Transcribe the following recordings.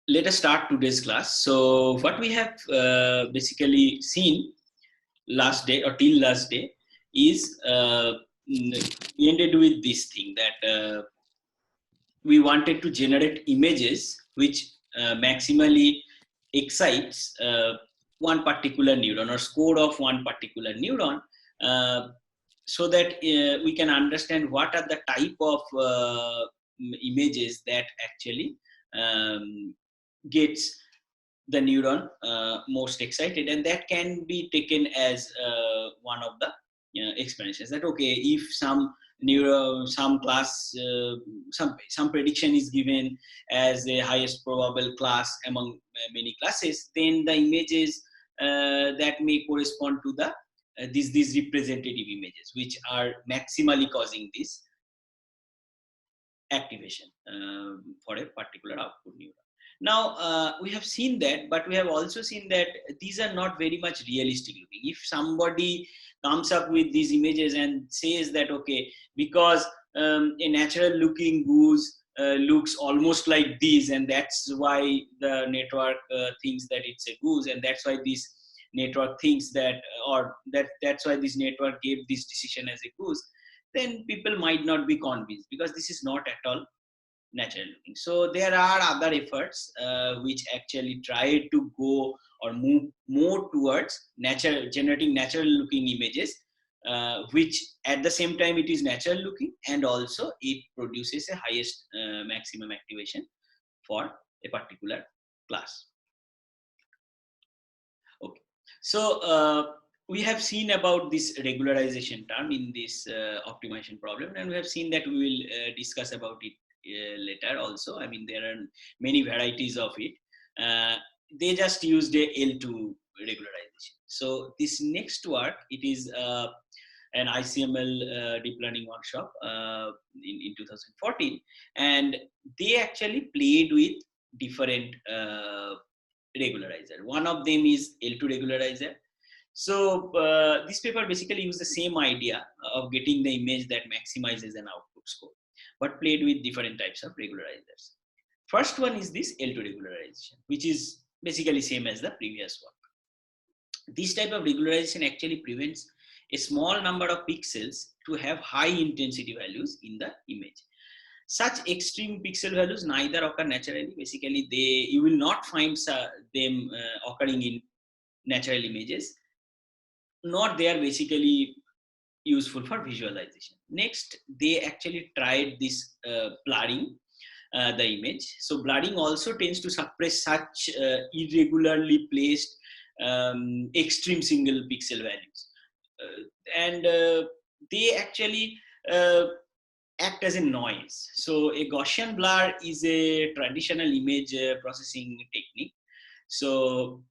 let us start today's class. So what we have basically seen last day or till last day is ended with this thing that we wanted to generate images which maximally excites one particular neuron or score of one particular neuron, uh, so that we can understand what are the type of images that actually gets the neuron most excited, and that can be taken as one of the explanations that okay, if some class some prediction is given as the highest probable class among many classes, then the images that may correspond to the these representative images which are maximally causing this activation for a particular output neuron. Now, we have seen that, but we have also seen that these are not very much realistic looking. If somebody comes up with these images and says that, okay, because a natural looking goose looks almost like this, and that's why the network thinks that it's a goose, and that's why this network thinks that, or that's why this network gave this decision as a goose, then people might not be convinced because this is not at all natural looking. So there are other efforts which actually try to go or move more towards generating natural looking images, which at the same time it is natural looking and also it produces a highest maximum activation for a particular class. Okay, so we have seen about this regularization term in this optimization problem, and we have seen that we will discuss about it later also. I mean, there are many varieties of it. They just used a L2 regularization. So this next work, it is an ICML deep learning workshop in 2014, and they actually played with different regularizer. One of them is L2 regularizer. So this paper basically used the same idea of getting the image that maximizes an output score, but played with different types of regularizers. First one is this L2 regularization, which is basically same as the previous one. This type of regularization actually prevents a small number of pixels to have high intensity values in the image. Such extreme pixel values neither occur naturally. Basically, you will not find them occurring in natural images, nor they are basically useful for visualization. Next, they actually tried this blurring the image. So blurring also tends to suppress such irregularly placed extreme single pixel values. And they actually act as a noise. So a Gaussian blur is a traditional image processing technique. So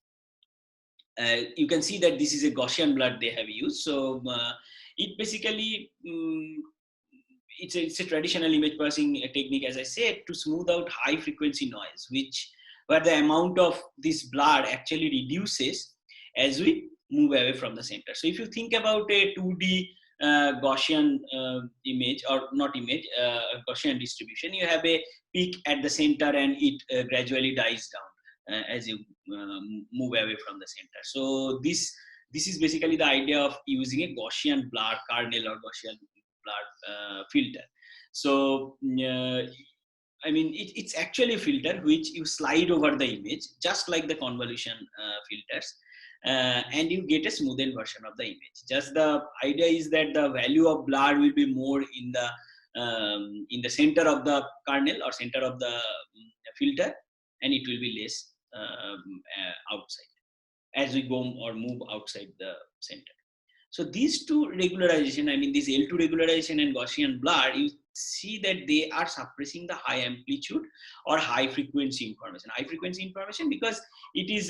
you can see that this is a Gaussian blur they have used. So it basically it's a traditional image processing technique, as I said, to smooth out high frequency noise, where the amount of this blur actually reduces as we move away from the center. So if you think about a 2D Gaussian image, or not image, Gaussian distribution, you have a peak at the center and it gradually dies down as you move away from the center. So this is basically the idea of using a Gaussian blur kernel or Gaussian blur filter. So I mean, it's actually a filter which you slide over the image, just like the convolution filters, and you get a smoothened version of the image. Just the idea is that the value of blur will be more in the center of the kernel or center of the filter, and it will be less outside as we go or move outside the center. So these two regularization, I mean this L2 regularization and Gaussian blur, you see that they are suppressing the high amplitude or high frequency information. High frequency information because it is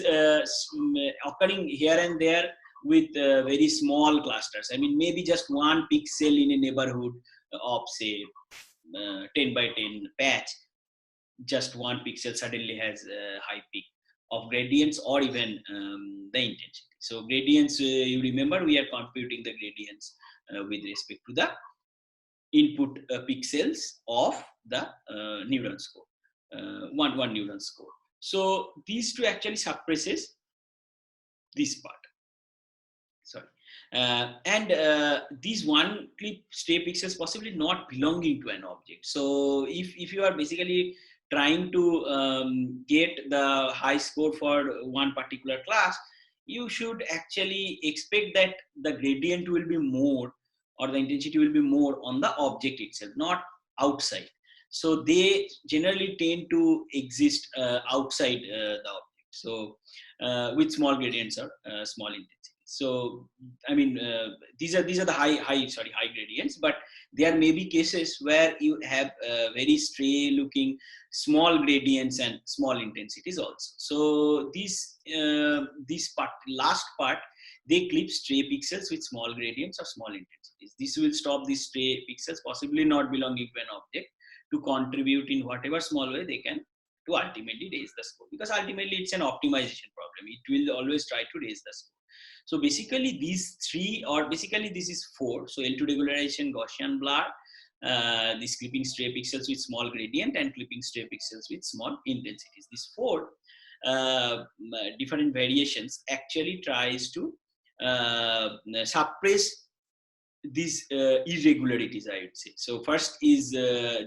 occurring here and there with very small clusters. I mean maybe just one pixel in a neighborhood of say 10 by 10 patch, just one pixel suddenly has a high peak of gradients or even the intensity. So gradients, you remember we are computing the gradients with respect to the input pixels of the neuron score, one neuron score. So these two actually suppresses this part. Sorry. These one clip stray pixels possibly not belonging to an object. So if you are basically trying to get the high score for one particular class, you should actually expect that the gradient will be more, or the intensity will be more on the object itself, not outside. So they generally tend to exist outside the object. So with small gradients or small intensity. So I mean, these are the high gradients, but there may be cases where you have very stray looking small gradients and small intensities also. So this part, last part, they clip stray pixels with small gradients or small intensities. This will stop these stray pixels possibly not belonging to an object to contribute in whatever small way they can to ultimately raise the score, because ultimately it's an optimization problem. It will always try to raise the score. So basically these three, or basically this is four. So L2 regularization, Gaussian blur, this clipping stray pixels with small gradient, and clipping stray pixels with small intensities. These four different variations actually tries to suppress these irregularities, I would say. So first is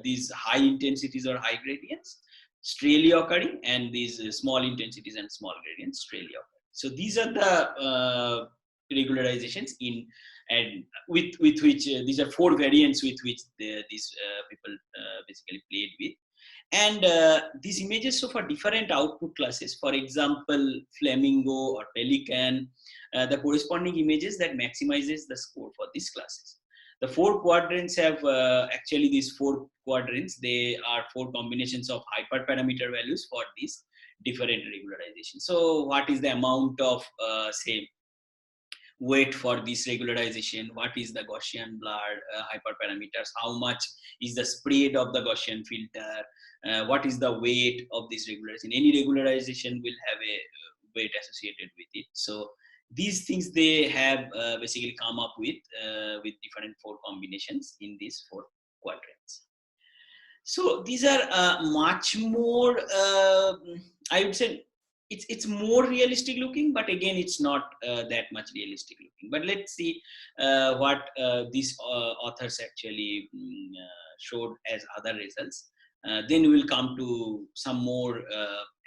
these high intensities or high gradients strayly occurring, and these small intensities and small gradients strayly occurring. So these are the regularizations in, and with which these are four variants with which these people basically played with. And these images, so for different output classes, for example, Flamingo or Pelican, the corresponding images that maximizes the score for these classes. The four quadrants have actually these four quadrants. They are four combinations of hyperparameter values for these different regularization. So what is the amount of say weight for this regularization? What is the Gaussian blur hyperparameters? How much is the spread of the Gaussian filter? What is the weight of this regularization? Any regularization will have a weight associated with it. So these things they have basically come up with different four combinations in these four quadrants. So these are much more, I would say, it's more realistic looking, but again, it's not that much realistic looking. But let's see what these authors actually showed as other results. Then we'll come to some more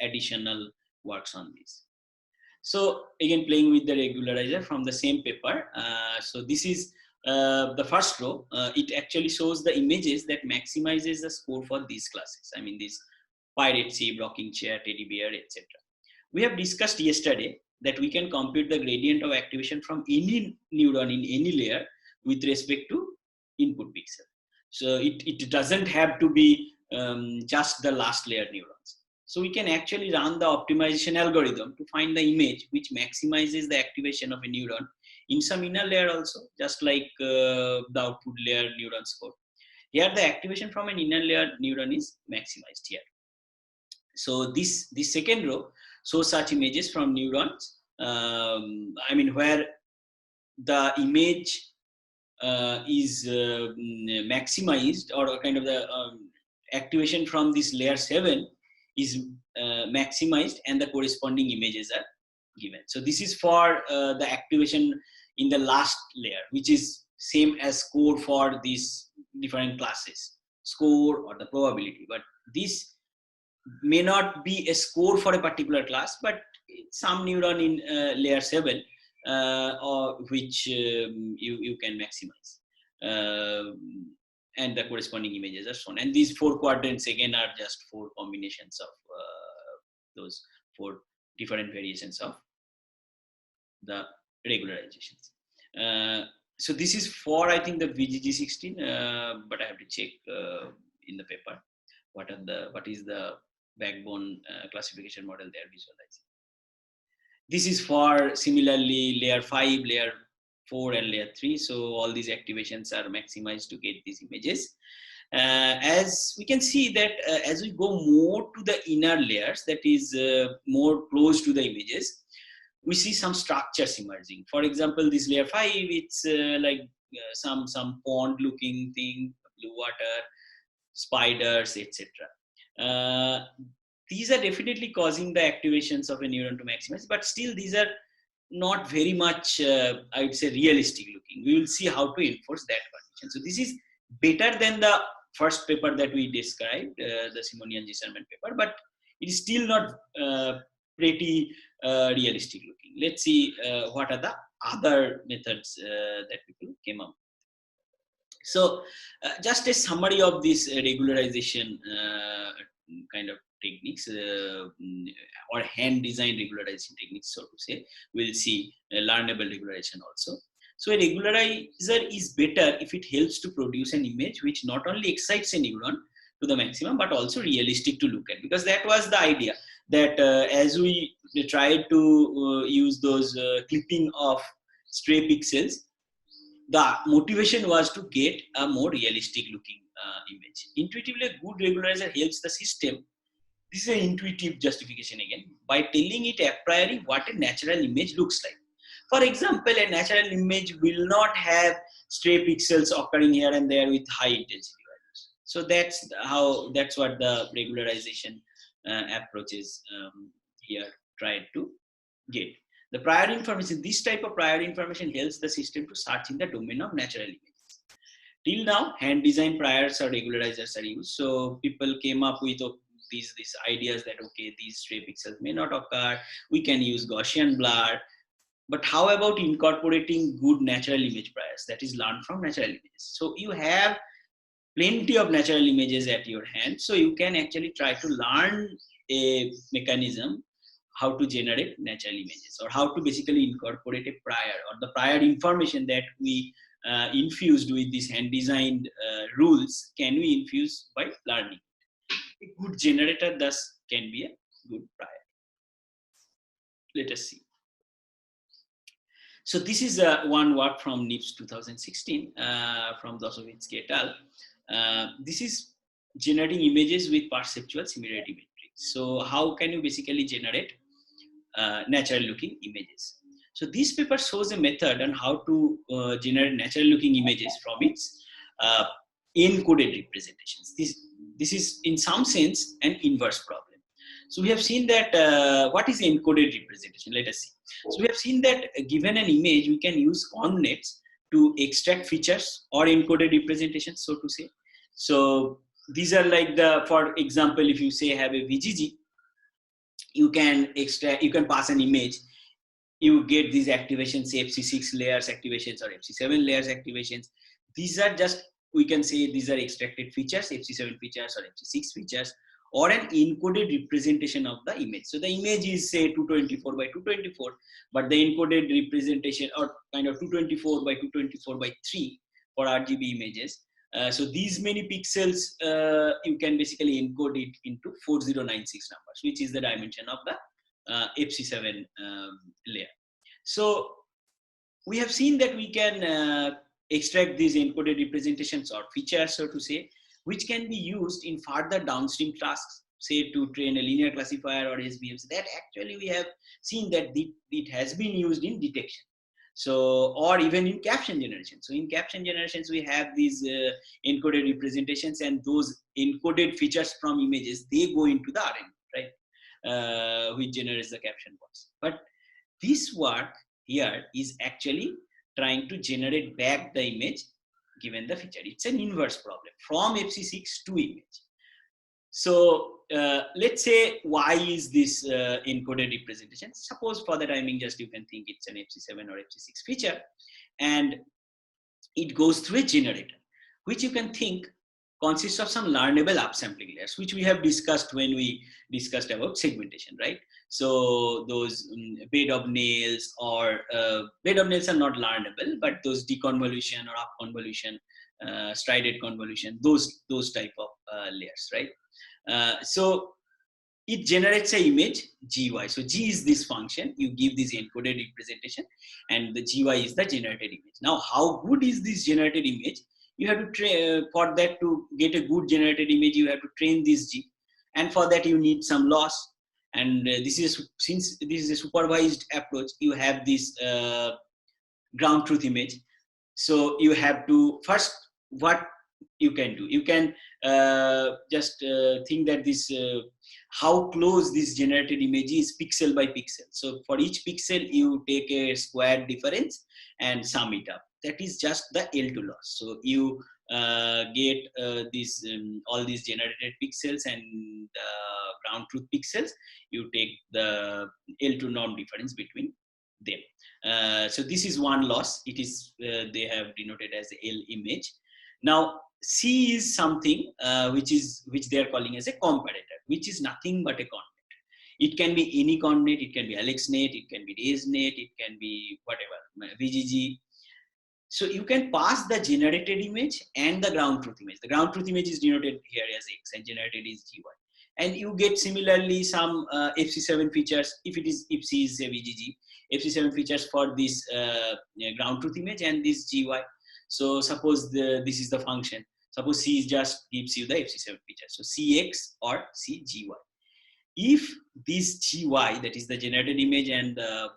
additional works on this. So again, playing with the regularizer from the same paper. So this is the first row. It actually shows the images that maximizes the score for these classes. I mean, these pirate ship, rocking chair, teddy bear, etc. We have discussed yesterday that we can compute the gradient of activation from any neuron in any layer with respect to input pixel. So it doesn't have to be just the last layer neurons. So we can actually run the optimization algorithm to find the image which maximizes the activation of a neuron in some inner layer also, just like the output layer neuron score. Here the activation from an inner layer neuron is maximized here. So this second row shows such images from neurons. I mean, where the image is maximized, or kind of the activation from this layer 7 is maximized, and the corresponding images are given. So this is for the activation in the last layer, which is same as score for these different classes, score or the probability. But this may not be a score for a particular class, but some neuron in layer 7 or which you can maximize. And the corresponding images are shown. And these four quadrants again are just four combinations of those four different variations of the regularizations. So this is for, I think, the VGG16, but I have to check in the paper what is the backbone classification model they are visualizing. This is for similarly layer 5, layer 4 and layer 3. So all these activations are maximized to get these images. As we can see that as we go more to the inner layers, that is more close to the images, we see some structures emerging. For example, this layer 5, it's like some pond looking thing, blue water, spiders, etc. these are definitely causing the activations of a neuron to maximize, but still these are not very much, I would say, realistic looking. We will see how to enforce that condition. So this is better than the first paper that we described, the Simonian Zisserman paper, but it is still not pretty realistic looking. Let's see what are the other methods that people came up. So just a summary of this regularization kind of techniques or hand design regularization techniques, so to say. We'll see learnable regularization also. So a regularizer is better if it helps to produce an image which not only excites a neuron to the maximum, but also realistic to look at, because that was the idea, that as we tried to use those clipping of stray pixels, the motivation was to get a more realistic looking image. Intuitively, a good regularizer helps the system. This is an intuitive justification again, by telling it a priori what a natural image looks like. For example, a natural image will not have stray pixels occurring here and there with high intensity values. So that's what the regularization approaches here tried to get. The prior information, this type of prior information helps the system to search in the domain of natural images. Till now, hand design priors or regularizers are used. So people came up with these ideas that, okay, these stray pixels may not occur. We can use Gaussian blur. But how about incorporating good natural image priors that is learned from natural images? So you have plenty of natural images at your hand. So you can actually try to learn a mechanism how to generate natural images, or how to basically incorporate a prior, or the prior information that we infused with these hand designed rules can we infuse by learning. A good generator thus can be a good prior. Let us see. So this is one work from NIPS 2016 from Dosovitsky et al. This is generating images with perceptual similarity matrix. So how can you basically generate natural looking images? So this paper shows a method on how to generate natural looking images from its encoded representations. This is in some sense an inverse problem. So we have seen that what is encoded representation? Let us see. So we have seen that given an image, we can use ConvNets to extract features or encoded representations, so to say. So these are like for example, if you say have a VGG, you can pass an image, you get these activations, FC6 layers activations or FC7 layers activations. These are just, we can say these are extracted features, FC7 features or FC6 features, or an encoded representation of the image. So the image is say 224 by 224, but the encoded representation, or kind of 224 by 224 by 3 for RGB images. So these many pixels, you can basically encode it into 4096 numbers, which is the dimension of the FC7 layer. So we have seen that we can extract these encoded representations or features, so to say, which can be used in further downstream tasks, say to train a linear classifier or SVMs. That actually we have seen that it has been used in detection. So, or even in caption generation. So in caption generations, we have these encoded representations, and those encoded features from images, they go into the RNN, right? Which generates the caption box. But this work here is actually trying to generate back the image given the feature. It's an inverse problem from FC6 to image. So let's say why is this encoded representation? Suppose for the timing, just you can think it's an FC7 or FC6 feature, and it goes through a generator, which you can think consists of some learnable upsampling layers, which we have discussed when we discussed about segmentation, right? So those bed of nails, or bed of nails are not learnable, but those deconvolution or up convolution, strided convolution, those type of layers, right? So it generates an image GY. So G is this function, you give this encoded representation, and the GY is the generated image. Now, how good is this generated image? You have to train, for that to get a good generated image, you have to train this G. And for that you need some loss. And since this is a supervised approach, you have this ground truth image. So you have to, first, what you can do. You can just think that this how close this generated image is pixel by pixel. So for each pixel, you take a square difference and sum it up. That is just the L2 loss. So you get these all these generated pixels and ground truth pixels. You take the L2 norm difference between them. So this is one loss. It is they have denoted as L image. Now C is something which they are calling as a comparator, which is nothing but a coordinate. It can be any coordinate. It can be AlexNet. It can be ResNet. It can be whatever, VGG. So you can pass the generated image and the ground truth image. The ground truth image is denoted here as X and generated is GY. And you get similarly some FC7 features if C is a VGG, FC7 features for this ground truth image and this GY. So suppose this is the function. Suppose C just gives you the FC7 feature. So CX or CGY. If this GY, that is the generated image and the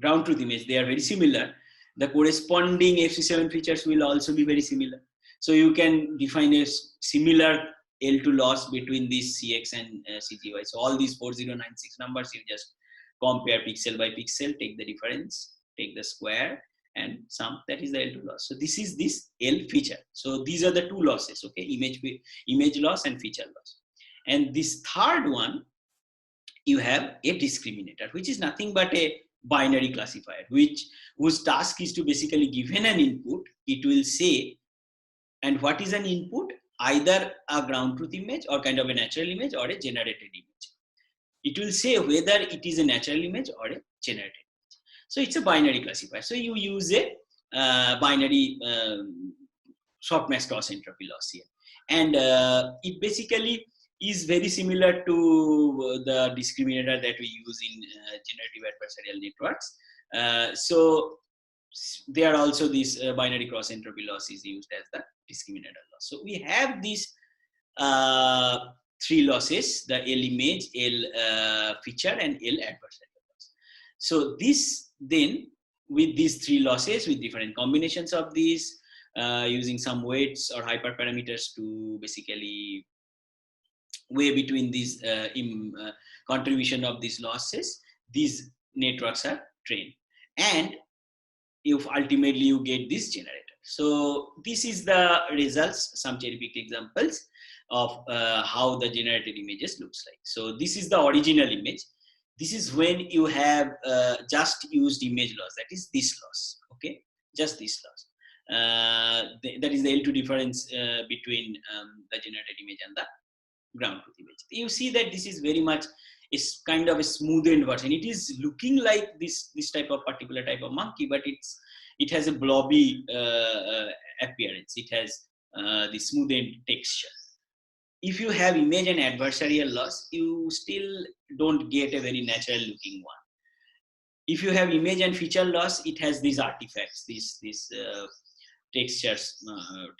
ground truth image, they are very similar, the corresponding FC7 features will also be very similar. So you can define a similar L2 loss between this CX and CGY. So all these 4096 numbers, you just compare pixel by pixel, take the difference, take the square, and sum. That is the L2 loss. So this is this L feature. So these are the two losses, okay? Image loss and feature loss. And this third one, you have a discriminator, which is nothing but a binary classifier, whose task is to basically given an input, it will say, and what is an input? Either a ground truth image or kind of a natural image or a generated image. It will say whether it is a natural image or a generated image. So it's a binary classifier. So you use a binary softmax cross entropy loss here. And it basically is very similar to the discriminator that we use in generative adversarial networks. So there also this binary cross entropy loss is used as the discriminator loss. So we have these three losses: the L image, L feature, and L adversarial loss. So this then, with these three losses, with different combinations of these, using some weights or hyperparameters to basically weigh between these contribution of these losses, these networks are trained, and if ultimately you get this generator. So this is the results, some cherry-picked examples of how the generated images looks like. So this is the original image. This is when you have just used image loss, that is this loss, okay? Just this loss. That is the L2 difference between the generated image and the ground truth image. You see that this is very much is kind of a smoothened version. It is looking like this type of particular type of monkey, but it has a blobby appearance. It has the smoothened texture. If you have image and adversarial loss, you still don't get a very natural looking one. If you have image and feature loss, it has these artifacts, these textured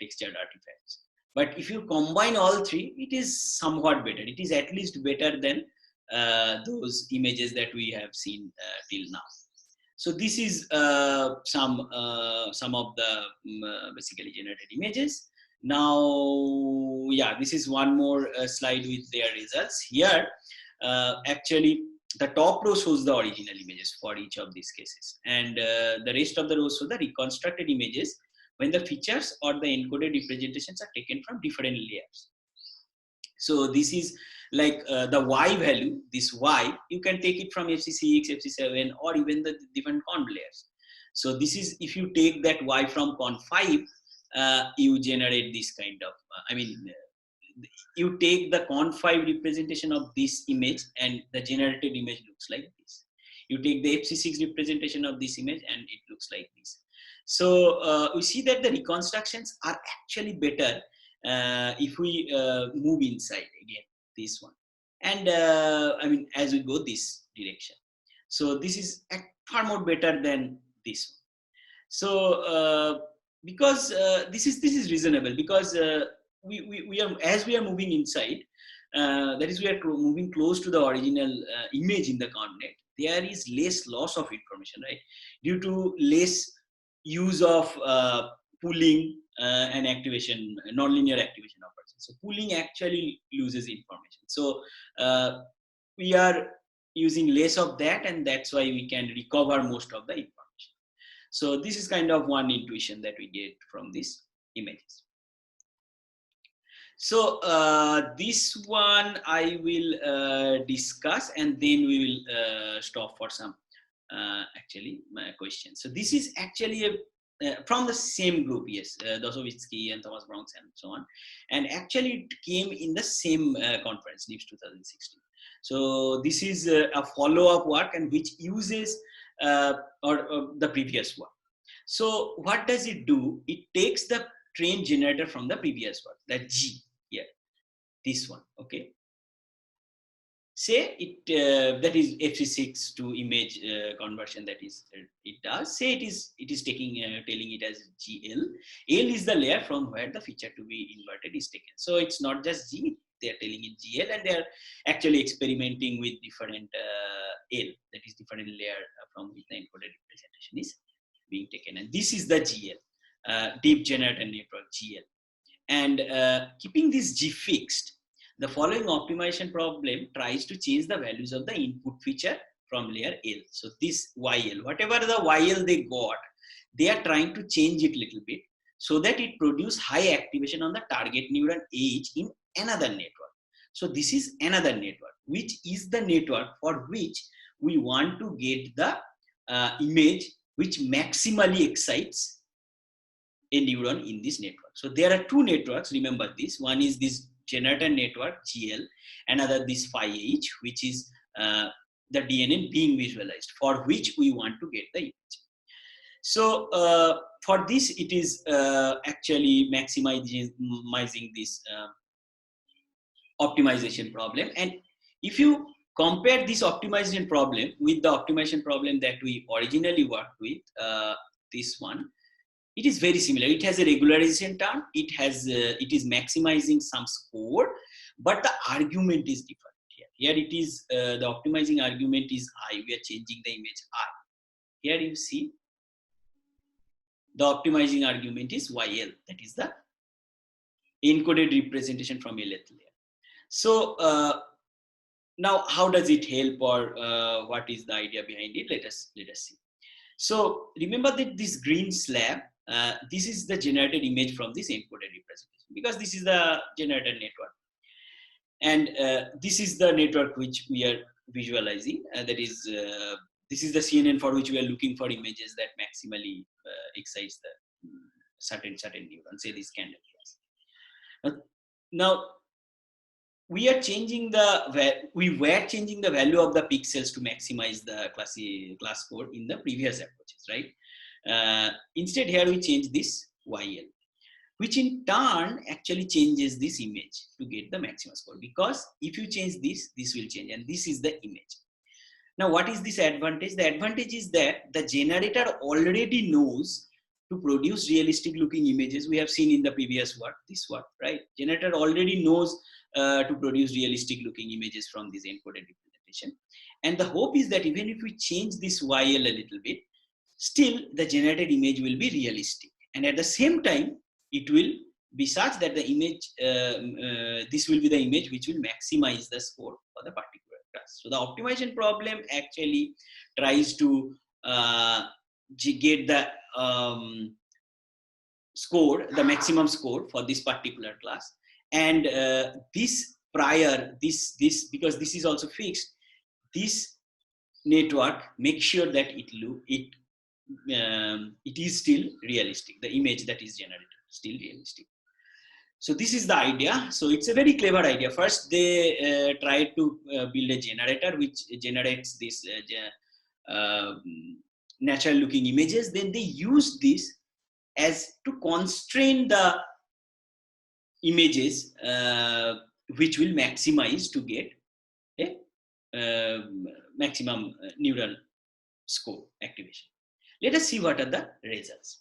artifacts. But if you combine all three, it is somewhat better. It is at least better than those images that we have seen till now. So this is some of the basically generated images. Now, yeah, this is one more slide with their results. Here, actually, the top row shows the original images for each of these cases, and the rest of the rows show the reconstructed images when the features or the encoded representations are taken from different layers. So this is like the Y value, this Y, you can take it from FC6, FC7, or even the different conv layers. So this is, if you take that Y from conv5, you generate this kind of, you take the conv5 representation of this image and the generated image looks like this. You take the FC6 representation of this image and it looks like this. So we see that the reconstructions are actually better if we move inside again, this one. And as we go this direction. So this is far more better than this one. So because this is reasonable, because we are, as we are moving inside, that is, we are moving close to the original image in the coordinate, there is less loss of information, right? Due to less use of pooling an activation, nonlinear activation operation. So pooling actually loses information. So we are using less of that, and that's why we can recover most of the information. So this is kind of one intuition that we get from these images. So this one I will discuss, and then we will stop for some questions. So this is actually from the same group, yes, Dosovitsky and Thomas Bronx and so on. And actually it came in the same conference, NIPS 2016. So this is a follow-up work, and which uses the previous work. So what does it do? It takes the train generator from the previous work, that G here, this one, okay. Say it that is FC6 to image conversion, that is it does. Say it is taking telling it as GL. L is the layer from where the feature to be inverted is taken. So it's not just G, they are telling it GL, and they are actually experimenting with different L, that is different layer from which the encoded representation is being taken. And this is the GL, deep generator network GL. And keeping this G fixed, the following optimization problem tries to change the values of the input feature from layer L. So this YL, whatever the YL they got, they are trying to change it a little bit so that it produce high activation on the target neuron H in another network. So this is another network, which is the network for which we want to get the image which maximally excites a neuron in this network. So there are two networks, remember this. One is this generator network GL, another this phi H, which is the DNA being visualized, for which we want to get the image. So for this, it is actually maximizing this optimization problem. And if you compare this optimization problem with the optimization problem that we originally worked with, this one, it is very similar. It has a regularization term. It is maximizing some score, but the argument is different here. Here it is the optimizing argument is I. We are changing the image I. Here you see the optimizing argument is YL. That is the encoded representation from LF layer. So now, how does it help, or what is the idea behind it? Let us see. So remember that this green slab. This is the generated image from this encoded representation, because this is the generator network, and this is the network which we are visualizing. That is, this is the CNN for which we are looking for images that maximally excites the certain neuron. Say this candle class. Now we are changing we were changing the value of the pixels to maximize the class score in the previous approaches, right? Instead here we change this YL, which in turn actually changes this image to get the maximum score, because if you change this will change, and this is the image. Now what is this advantage? The advantage is that the generator already knows to produce realistic looking images. We have seen in the previous work, this work, right? Generator already knows to produce realistic looking images from this encoded representation. And the hope is that even if we change this YL a little bit, still the generated image will be realistic, and at the same time it will be such that the image this will be the image which will maximize the score for the particular class. So the optimization problem actually tries to get the score, the maximum score for this particular class, and this because this is also fixed, this network makes sure that it is still realistic. The image that is generated is still realistic. So this is the idea. So it's a very clever idea. First, they tried to build a generator which generates this natural looking images. Then they use this as to constrain the images which will maximize to get a maximum neural score activation. Let us see what are the results.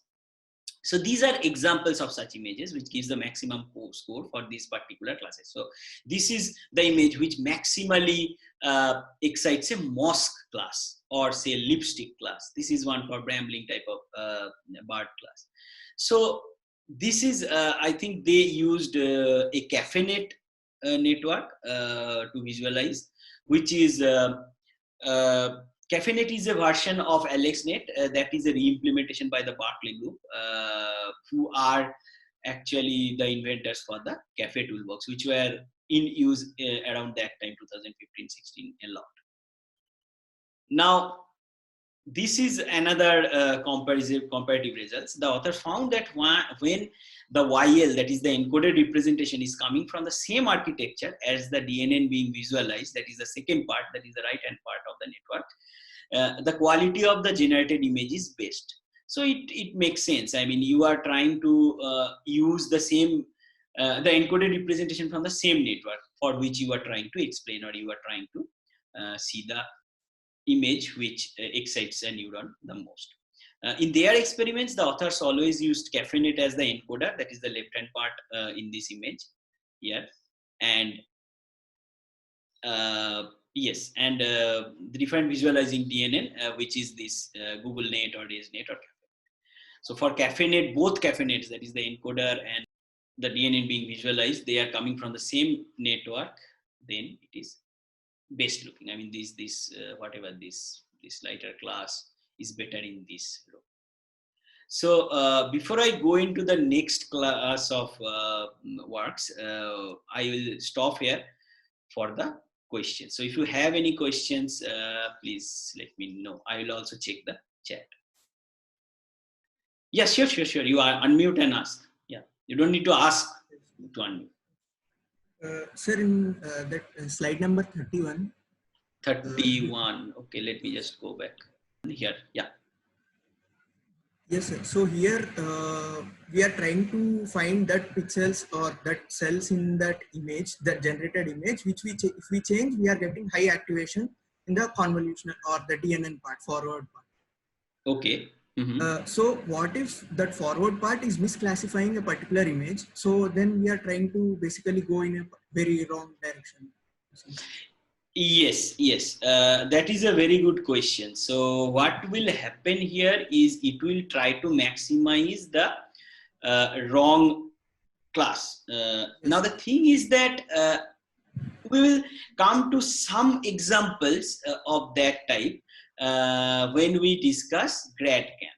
So these are examples of such images which gives the maximum score for these particular classes. So this is the image which maximally excites a mosque class, or say lipstick class. This is one for Brambling type of BART class. So this is, I think they used a CafeNet network to visualize, which is CafeNet is a version of AlexNet that is a re-implementation by the Berkeley Group, who are actually the inventors for the Cafe toolbox, which were in use around that time, 2015-16 a lot. Now, this is another comparative results. The author found that when the YL, that is the encoded representation, is coming from the same architecture as the DNN being visualized, that is the second part, that is the right hand part of the network, the quality of the generated image is best. So it makes sense. I mean, you are trying to use the same, the encoded representation from the same network for which you are trying to explain, or you are trying to see the image which excites a neuron the most. In their experiments, the authors always used CafeNet as the encoder, that is the left-hand part in this image here. And yes, and the different visualizing DNN, which is this Google Net or ResNet or CafeNet. So for CafeNet, both CafeNets, that is the encoder and the DNN being visualized, they are coming from the same network, then it is best looking. I mean, whatever this lighter class is better in this row. So before I go into the next class of works, I will stop here for the questions. So if you have any questions, please let me know. I will also check the chat. Yeah, sure. You are unmute and ask. Yeah, you don't need to ask to unmute. Sir, in that slide number 31. 31. Okay, let me just go back here. Yeah. Yes, sir. So here we are trying to find that pixels or that cells in that image, that generated image, which if we change, we are getting high activation in the convolutional or the DNN part, forward part. Okay. Mm-hmm. So what if that forward part is misclassifying a particular image? So then we are trying to basically go in a very wrong direction. Yes. That is a very good question. So what will happen here is it will try to maximize the wrong class. Now the thing is that we will come to some examples of that type when we discuss GradCam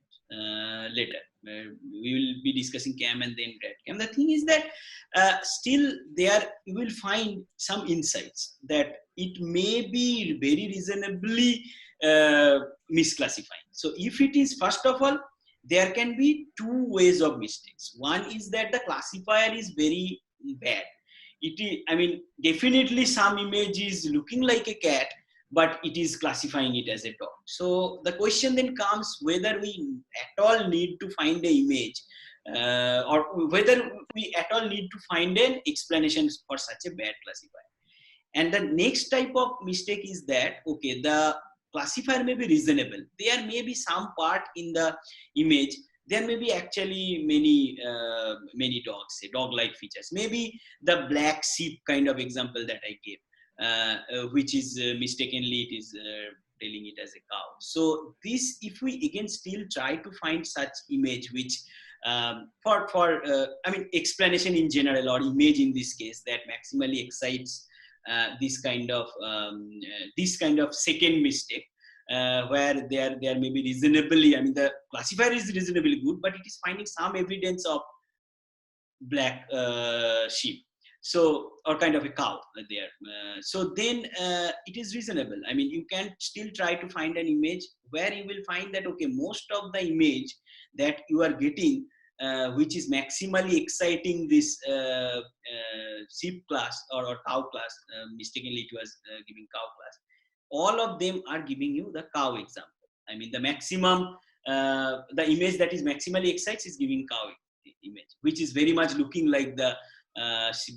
later. We will be discussing CAM and then GradCam. The thing is that still there you will find some insights that it may be very reasonably misclassifying. So if it is, first of all, there can be two ways of mistakes. One is that the classifier is very bad. It is, I mean, definitely some image is looking like a cat, but it is classifying it as a dog. So the question then comes whether we at all need to find an image or whether we at all need to find an explanation for such a bad classifier. And the next type of mistake is that, okay, the classifier may be reasonable. There may be some part in the image, there may be actually many dogs, say dog-like features. Maybe the black sheep kind of example that I gave, which is mistakenly it is telling it as a cow. So this, if we again still try to find such image which I mean explanation in general or image in this case that maximally excites this kind of second mistake, where there may be reasonably, I mean the classifier is reasonably good, but it is finding some evidence of black sheep, so or kind of a cow there. So then it is reasonable. I mean you can still try to find an image where you will find that, okay, most of the image that you are getting which is maximally exciting this sheep class or cow class, mistakenly it was giving cow class, all of them are giving you the cow example. I mean the maximum, the image that is maximally excites is giving cow image, which is very much looking like the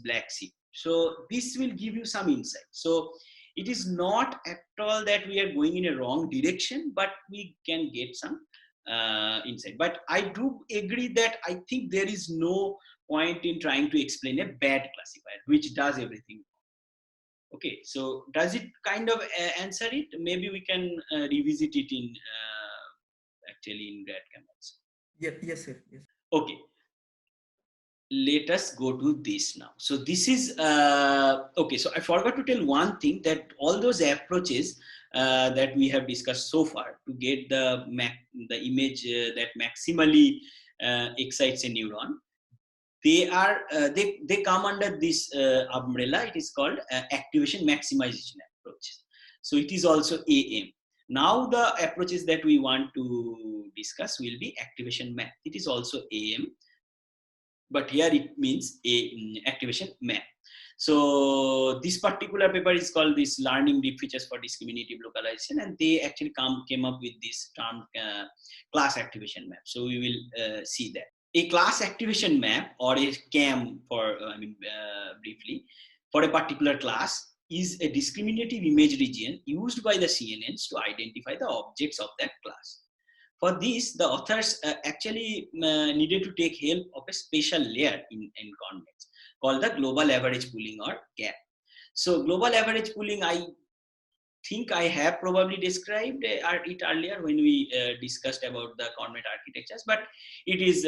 black sheep. So this will give you some insight. So it is not at all that we are going in a wrong direction, but we can get some insight. But I do agree that I think there is no point in trying to explain a bad classifier which does everything. Okay, so does it kind of answer it? Maybe we can revisit it in actually in GradCam also. Yes, sir. Yes. Okay. let us go to this now. So this is, okay, so I forgot to tell one thing, that all those approaches that we have discussed so far to get the image that maximally excites a neuron, they are they come under this umbrella. It is called activation maximization approach. So it is also AM. Now the approaches that we want to discuss will be activation map. It is also AM, but here it means a activation map. So this particular paper is called this learning deep features for discriminative localization, and they actually came up with this term class activation map. So we will see that. A class activation map, or a CAM for briefly, for a particular class is a discriminative image region used by the CNNs to identify the objects of that class. For this, the authors actually needed to take help of a special layer in CONMETS called the global average pooling, or GAP. So global average pooling, I think I have probably described it earlier when we discussed about the CONMET architectures, but it is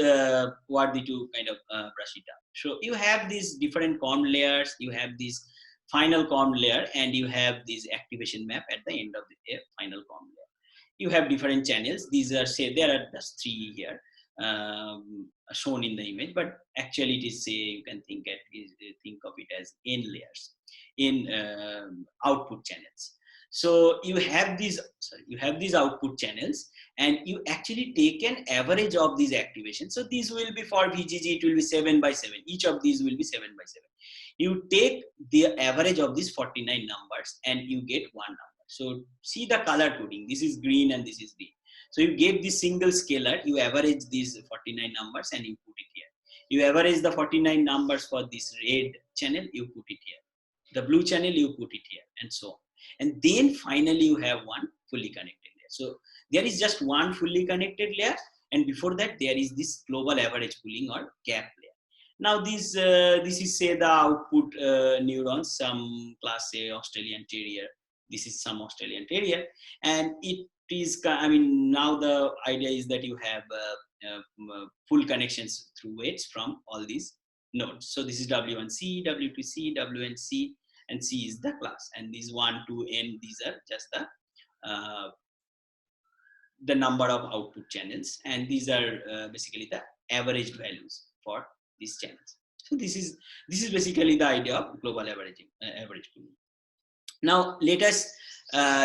worthy to kind of brush it up. So you have these different COM layers, you have this final COM layer, and you have this activation map at the end of the final COM layer. You have different channels. These are, say, there are just 3 here shown in the image, but actually it is, say, you can think of it as n layers in output channels. So you have these output channels, and you actually take an average of these activations. So these will be for VGG, it will be 7 by 7. Each of these will be 7 by 7. You take the average of these 49 numbers and you get one number. So see the color coding. This is green and this is green. So you get this single scalar, you average these 49 numbers and you put it here. You average the 49 numbers for this red channel, you put it here. The blue channel, you put it here, and so on. And then finally you have one fully connected layer. So there is just one fully connected layer, and before that there is this global average pooling, or GAP layer. Now this is, say, the output neurons, some class A Australian Terrier. This is some Australian Terrier, and it is, now the idea is that you have full connections through weights from all these nodes. So this is W1C, W2C, WNC, and C is the class, and these 1, 2, N, these are just the number of output channels, and these are basically the averaged values for these channels. So this is basically the idea of global averaging, average pooling. Now let us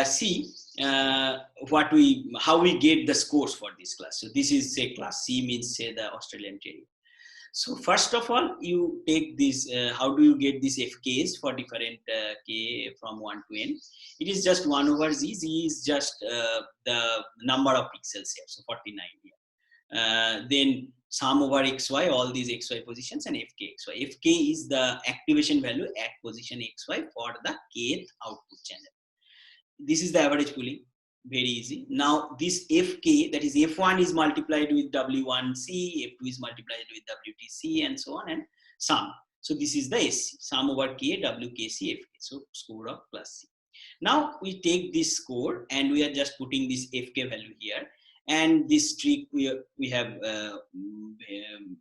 see how we get the scores for this class. So this is, say, class C, means, say, the Australian Terrier. So first of all, you take this, how do you get these FKs for different K from 1 to N? It is just 1 over Z. Z is just the number of pixels here, so 49 here. Then sum over XY, all these XY positions, and FK XY. FK is the activation value at position XY for the kth output channel. This is the average pooling. Very easy. Now this FK, that is F1, is multiplied with W1C, F2 is multiplied with WTC, and so on, and sum. So this is the SC, sum over K, WKC, FK. So score of class C. Now we take this score and we are just putting this FK value here. And this trick we have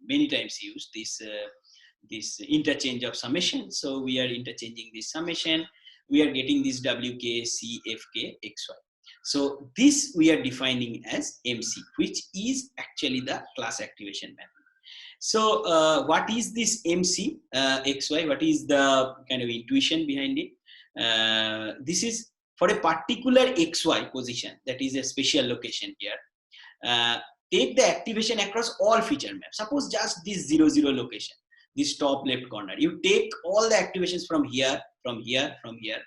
many times used, this interchange of summation. So we are interchanging this summation. We are getting this WKC, FK, XY. So this we are defining as MC, which is actually the class activation mapping. So what is this MC XY? What is the kind of intuition behind it? This is for a particular XY position, that is a special location here. Take the activation across all feature maps. Suppose just this 0, 0 location, this top left corner. You take all the activations from here, from here, from here,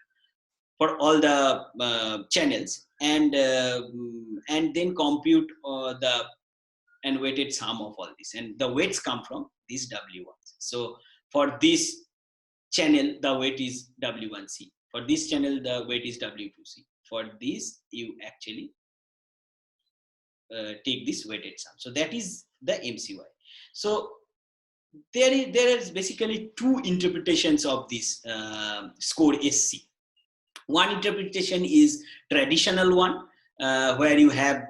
for all the channels, and then compute the and weighted sum of all this, and the weights come from these W1s. So for this channel the weight is W1C, for this channel the weight is W2C. For this you actually take this weighted sum. So that is the MCY. So there is basically 2 interpretations of this score SC. One interpretation is traditional one, where you have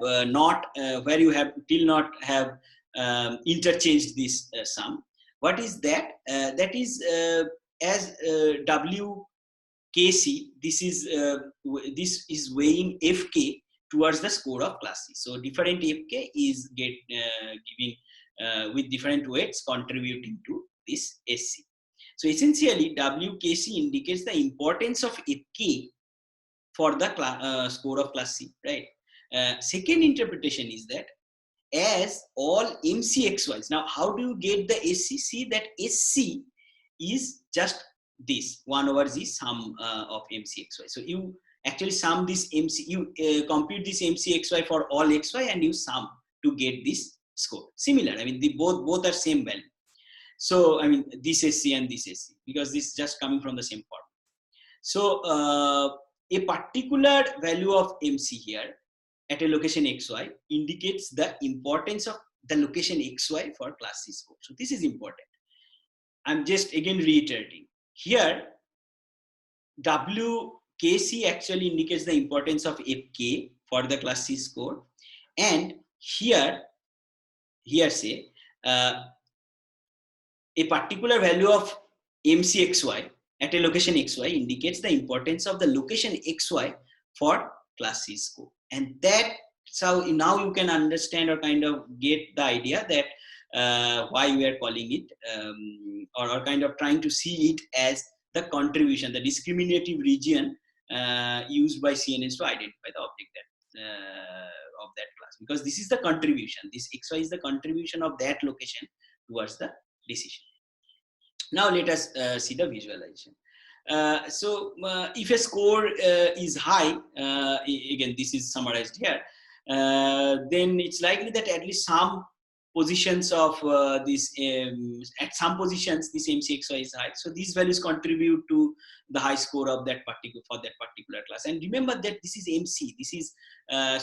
till not have interchanged this sum. What is that? That is as WKC. This is weighing FK towards the score of class C. So different FK is giving with different weights contributing to this SC. So essentially, WKC indicates the importance of FK for the score of class C, right? Second interpretation is that as all MCXYs, now how do you get the SC? See that SC is just this 1 over Z sum of MCXY. So you actually sum this compute this MCXY for all XY and you sum to get this score. Similar, I mean, both are same value. So, I mean, this SC and this SC, because this is just coming from the same form. So, a particular value of MC here at a location XY indicates the importance of the location XY for class C score. So, this is important. I'm just again reiterating. Here, WKC actually indicates the importance of FK for the class C score. And here say, a particular value of MCXY at a location XY indicates the importance of the location XY for class C score. And that's how now you can understand or kind of get the idea that why we are calling it or kind of trying to see it as the contribution, the discriminative region used by CNNs to identify the object of that class, because this is the contribution. This XY is the contribution of that location towards the decision. Now let us see the visualization. So if a score is high, again this is summarized here, then it's likely that at least some positions of this at some positions this MCXY is high. So these values contribute to the high score of that particular class. And remember that this is MC. This is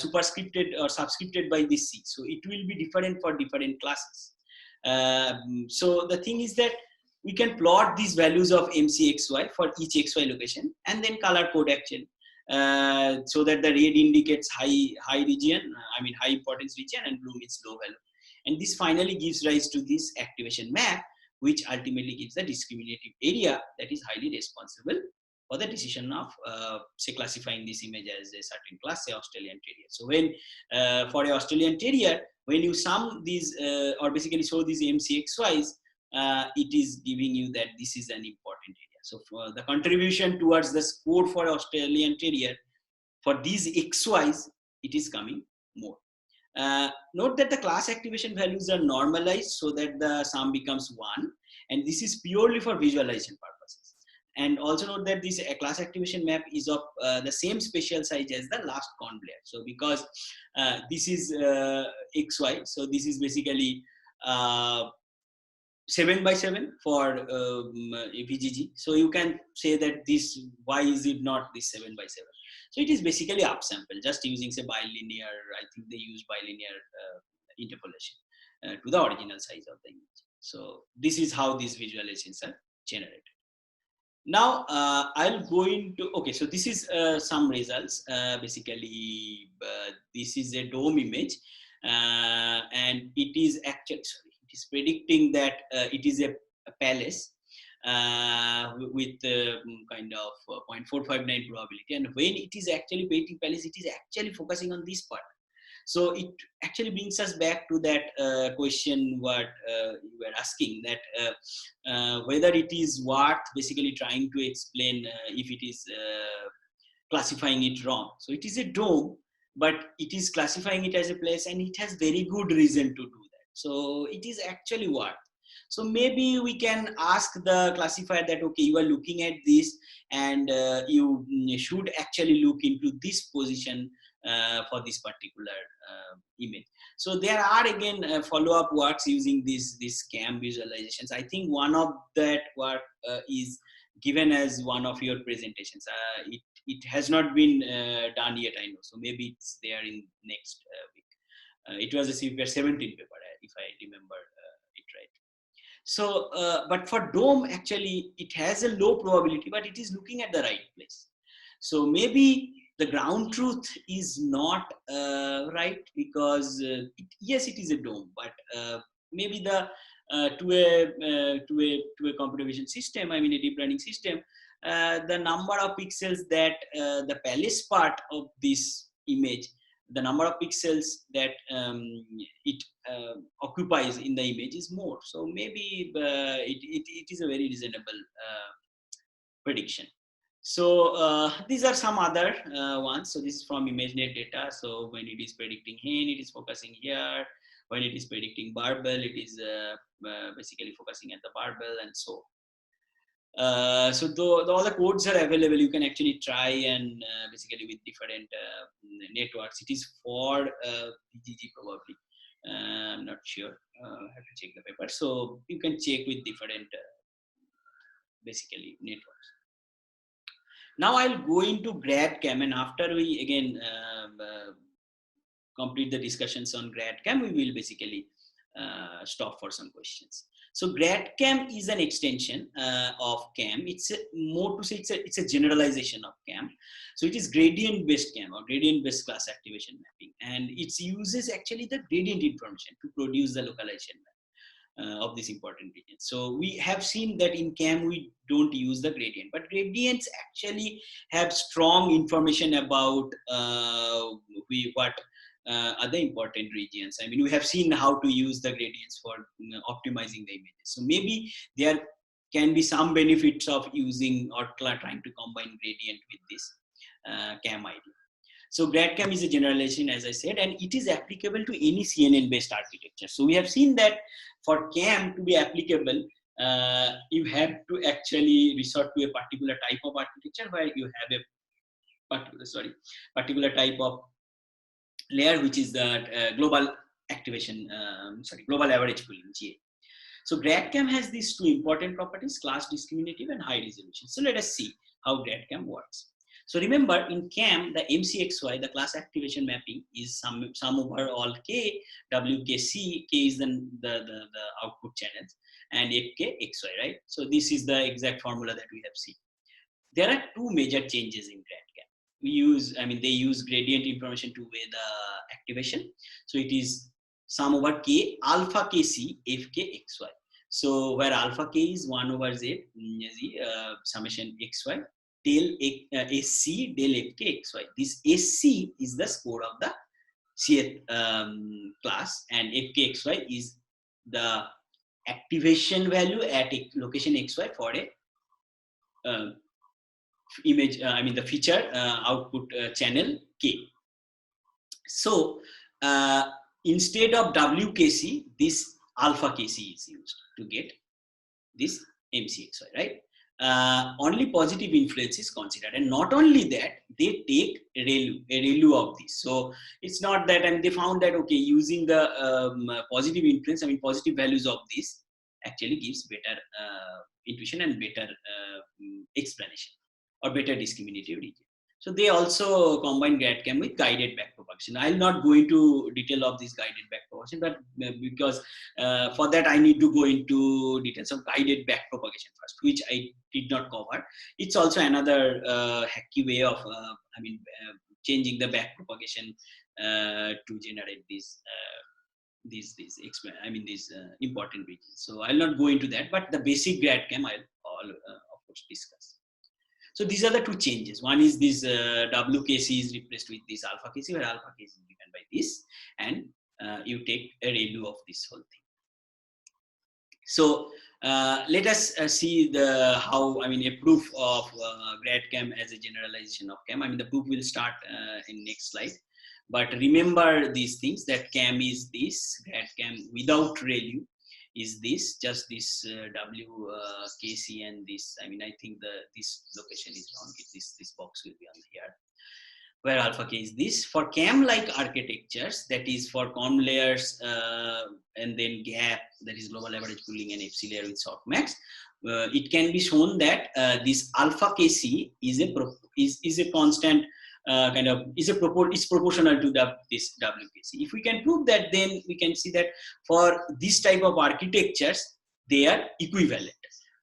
superscripted or subscripted by this C. So it will be different for different classes. So the thing is that we can plot these values of MCXY for each XY location and then color code actually. So that the red indicates high region, I mean high importance region, and blue means low value. And this finally gives rise to this activation map, which ultimately gives the discriminative area that is highly responsible for the decision of, say, classifying this image as a certain class, say Australian Terrier. So when, for a Australian Terrier, when you sum these, or basically show these MCXYs, it is giving you that this is an important area. So for the contribution towards the score for Australian Terrier, for these XYs, it is coming more. Note that the class activation values are normalized so that the sum becomes 1, and this is purely for visualization purposes. And also note that this class activation map is of the same spatial size as the last Conv layer. So because this is XY, so this is basically 7 by 7 for VGG. So you can say that this, why is it not this 7 by 7? So it is basically upsample, just using say bilinear, I think they use bilinear interpolation to the original size of the image. So this is how these visualizations are generated. Now I'll go into, okay, so this is some results. Basically, this is a dome image and it is actually, sorry, it is predicting that it is a palace with kind of 0.459 probability, and when it is actually painting palace, it is actually focusing on this part. So it actually brings us back to that question what you were asking, that whether it is worth basically trying to explain if it is classifying it wrong. So it is a dome, but it is classifying it as a place, and it has very good reason to do that. So it is actually worth. So maybe we can ask the classifier that, okay, you are looking at this and you should actually look into this position for this particular image. So there are again follow-up works using these CAM visualizations. I think one of that work is given as one of your presentations. It has not been done yet, I know. So maybe it's there in next week. It was a CPR 17 paper, if I remember it right. So, but for dome, actually, it has a low probability, but it is looking at the right place. So maybe the ground truth is not right, because yes, it is a dome, but maybe the to a computer vision system, I mean a deep learning system, the number of pixels that the palace part of this image, the number of pixels that it occupies in the image is more. So maybe it is a very reasonable prediction. So these are some other ones. So this is from ImageNet data. So when it is predicting hen, it is focusing here. When it is predicting barbell, it is basically focusing at the barbell, and so. So all the codes are available. You can actually try and basically with different networks. It is for PGG probably. I'm not sure. I have to check the paper. So you can check with different basically networks. Now I'll go into GradCam, and after we again complete the discussions on GradCam, we will basically stop for some questions. So GradCam is an extension of CAM. It's more to say it's a generalization of CAM. So it is gradient-based CAM or gradient-based class activation mapping, and it uses actually the gradient information to produce the localization map. Of this important region. So we have seen that in CAM we don't use the gradient, but gradients actually have strong information about what other important regions. I mean, we have seen how to use the gradients for optimizing the images. So maybe there can be some benefits of using or trying to combine gradient with this CAM idea. So GradCam is a generalization, as I said, and it is applicable to any CNN-based architecture. So we have seen that for CAM to be applicable, you have to actually resort to a particular type of architecture where you have a particular type of layer, which is the global activation, global average pooling, GA. So GradCam has these two important properties, class discriminative and high resolution. So let us see how GradCam works. So remember, in CAM, the MCXY, the class activation mapping, is sum over all K, WKC, K is the output channels, and FK XY, right? So this is the exact formula that we have seen. There are two major changes in GradCam. They use gradient information to weigh the activation. So it is sum over K, alpha KC, FK XY. So where alpha K is 1 over Z, summation XY. Del SC del FK XY. This SC is the score of the CF class, and FK XY is the activation value at a location XY for a image. The feature output channel K. So instead of WKC, this alpha KC is used to get this MCXY, right? Only positive influence is considered, and not only that, they take a ReLU of this. So it's not that, and they found that okay, using the positive influence, positive values of this actually gives better intuition and better explanation or better discriminative region. So they also combine GradCam with guided backpropagation. I'll not go into detail of this guided backpropagation, but because for that I need to go into details of guided backpropagation first, which I did not cover. It's also another hacky way of changing the backpropagation to generate these important regions. So I'll not go into that, but the basic GradCam I'll of course discuss. So these are the two changes. One is this WKC is replaced with this alpha KC, where alpha KC is given by this, and you take a ReLU of this whole thing. So let us see a proof of GradCam as a generalization of CAM. The proof will start in next slide. But remember these things, that CAM is this, GradCam without ReLU is this, just this WKC and this. I think this location is wrong. This box will be on here, where alpha K is this. For CAM-like architectures, that is for COM layers and then gap, that is global average pooling, and FC layer with softmax, it can be shown that this alpha KC is a constant. Is proportional to this WKC. If we can prove that, then we can see that for this type of architectures, they are equivalent,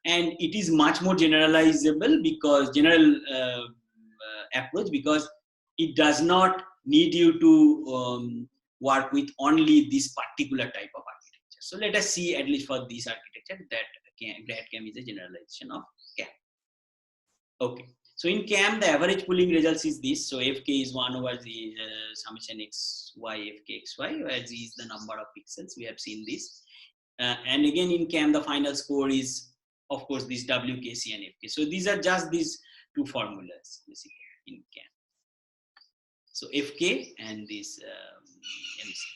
and it is much more generalizable because approach, because it does not need you to work with only this particular type of architecture. So let us see, at least for this architecture, that GradCam is a generalization of CAM. Okay. So in CAM, the average pooling results is this. So Fk is 1 over the summation xy, Fk xy, where g is the number of pixels. We have seen this. And again, in CAM, the final score is, of course, this WKC and Fk. So these are just these two formulas, basically, in CAM. So Fk and this MC.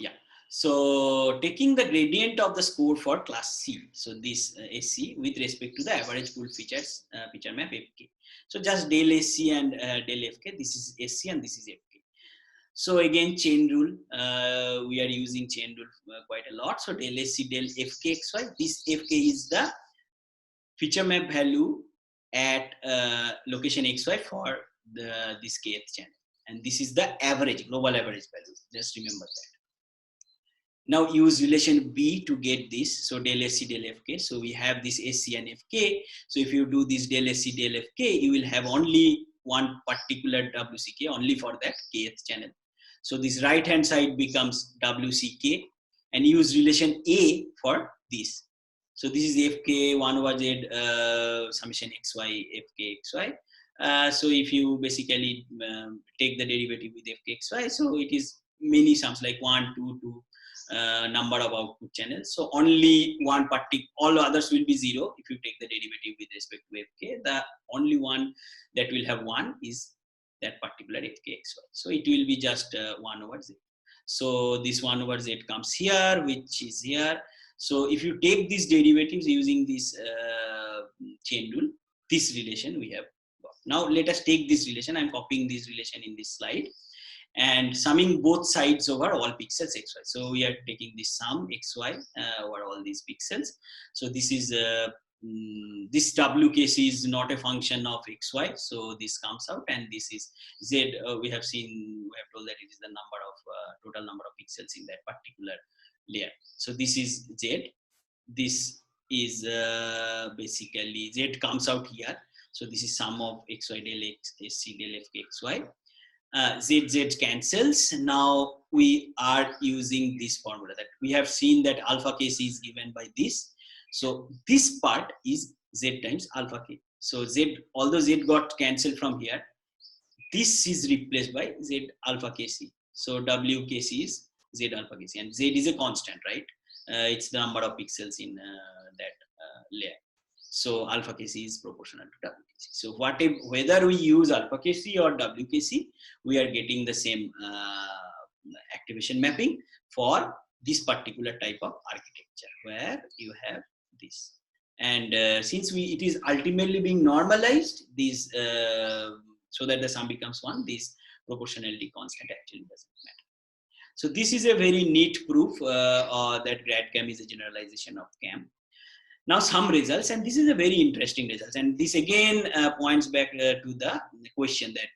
Yeah. So taking the gradient of the score for class C, so this SC with respect to the average pool features feature map Fk. So just del SC and del Fk. This is SC and this is Fk. So again, chain rule. We are using chain rule quite a lot. So del SC del Fk xy. This Fk is the feature map value at location xy for this kth channel, and this is the average, global average value. Just remember that. Now use relation B to get this. So del SC del Fk. So we have this SC and Fk. So if you do this del SC del Fk, you will have only one particular WCK only for that kth channel. So this right hand side becomes WCK, and use relation A for this. So this is Fk 1 over Z summation xy Fk xy. So if you basically take the derivative with Fk xy, so it is many sums like 1, 2, 2. Number of output channels. So only one all others will be 0 if you take the derivative with respect to Fk. The only one that will have 1 is that particular Fk xy. So it will be just 1 over Z. So this 1 over Z comes here, which is here. So if you take these derivatives using this chain rule, this relation we have got. Now let us take this relation. I'm copying this relation in this slide, and summing both sides over all pixels xy. So we are taking this sum xy over all these pixels. So this is this WKC is not a function of xy, so this comes out, and this is Z. We have told that it is the number of total number of pixels in that particular layer. So this is Z. This is basically Z comes out here. So this is sum of xy del SC del Fk xy. ZZ cancels. Now we are using this formula that we have seen that alpha kc is given by this. So this part is Z times alpha k. So Z, although Z got cancelled from here, this is replaced by Z alpha kc. So WKC is Z alpha kc, and Z is a constant, right? It's the number of pixels in that layer. So alpha kc is proportional to WKC. So whether we use alpha kc or WKC, we are getting the same activation mapping for this particular type of architecture where you have this. And since it is ultimately being normalized, this so that the sum becomes 1, this proportionality constant actually doesn't matter. So this is a very neat proof that GradCam is a generalization of CAM. Now some results, and this is a very interesting results, and this again points back to the question that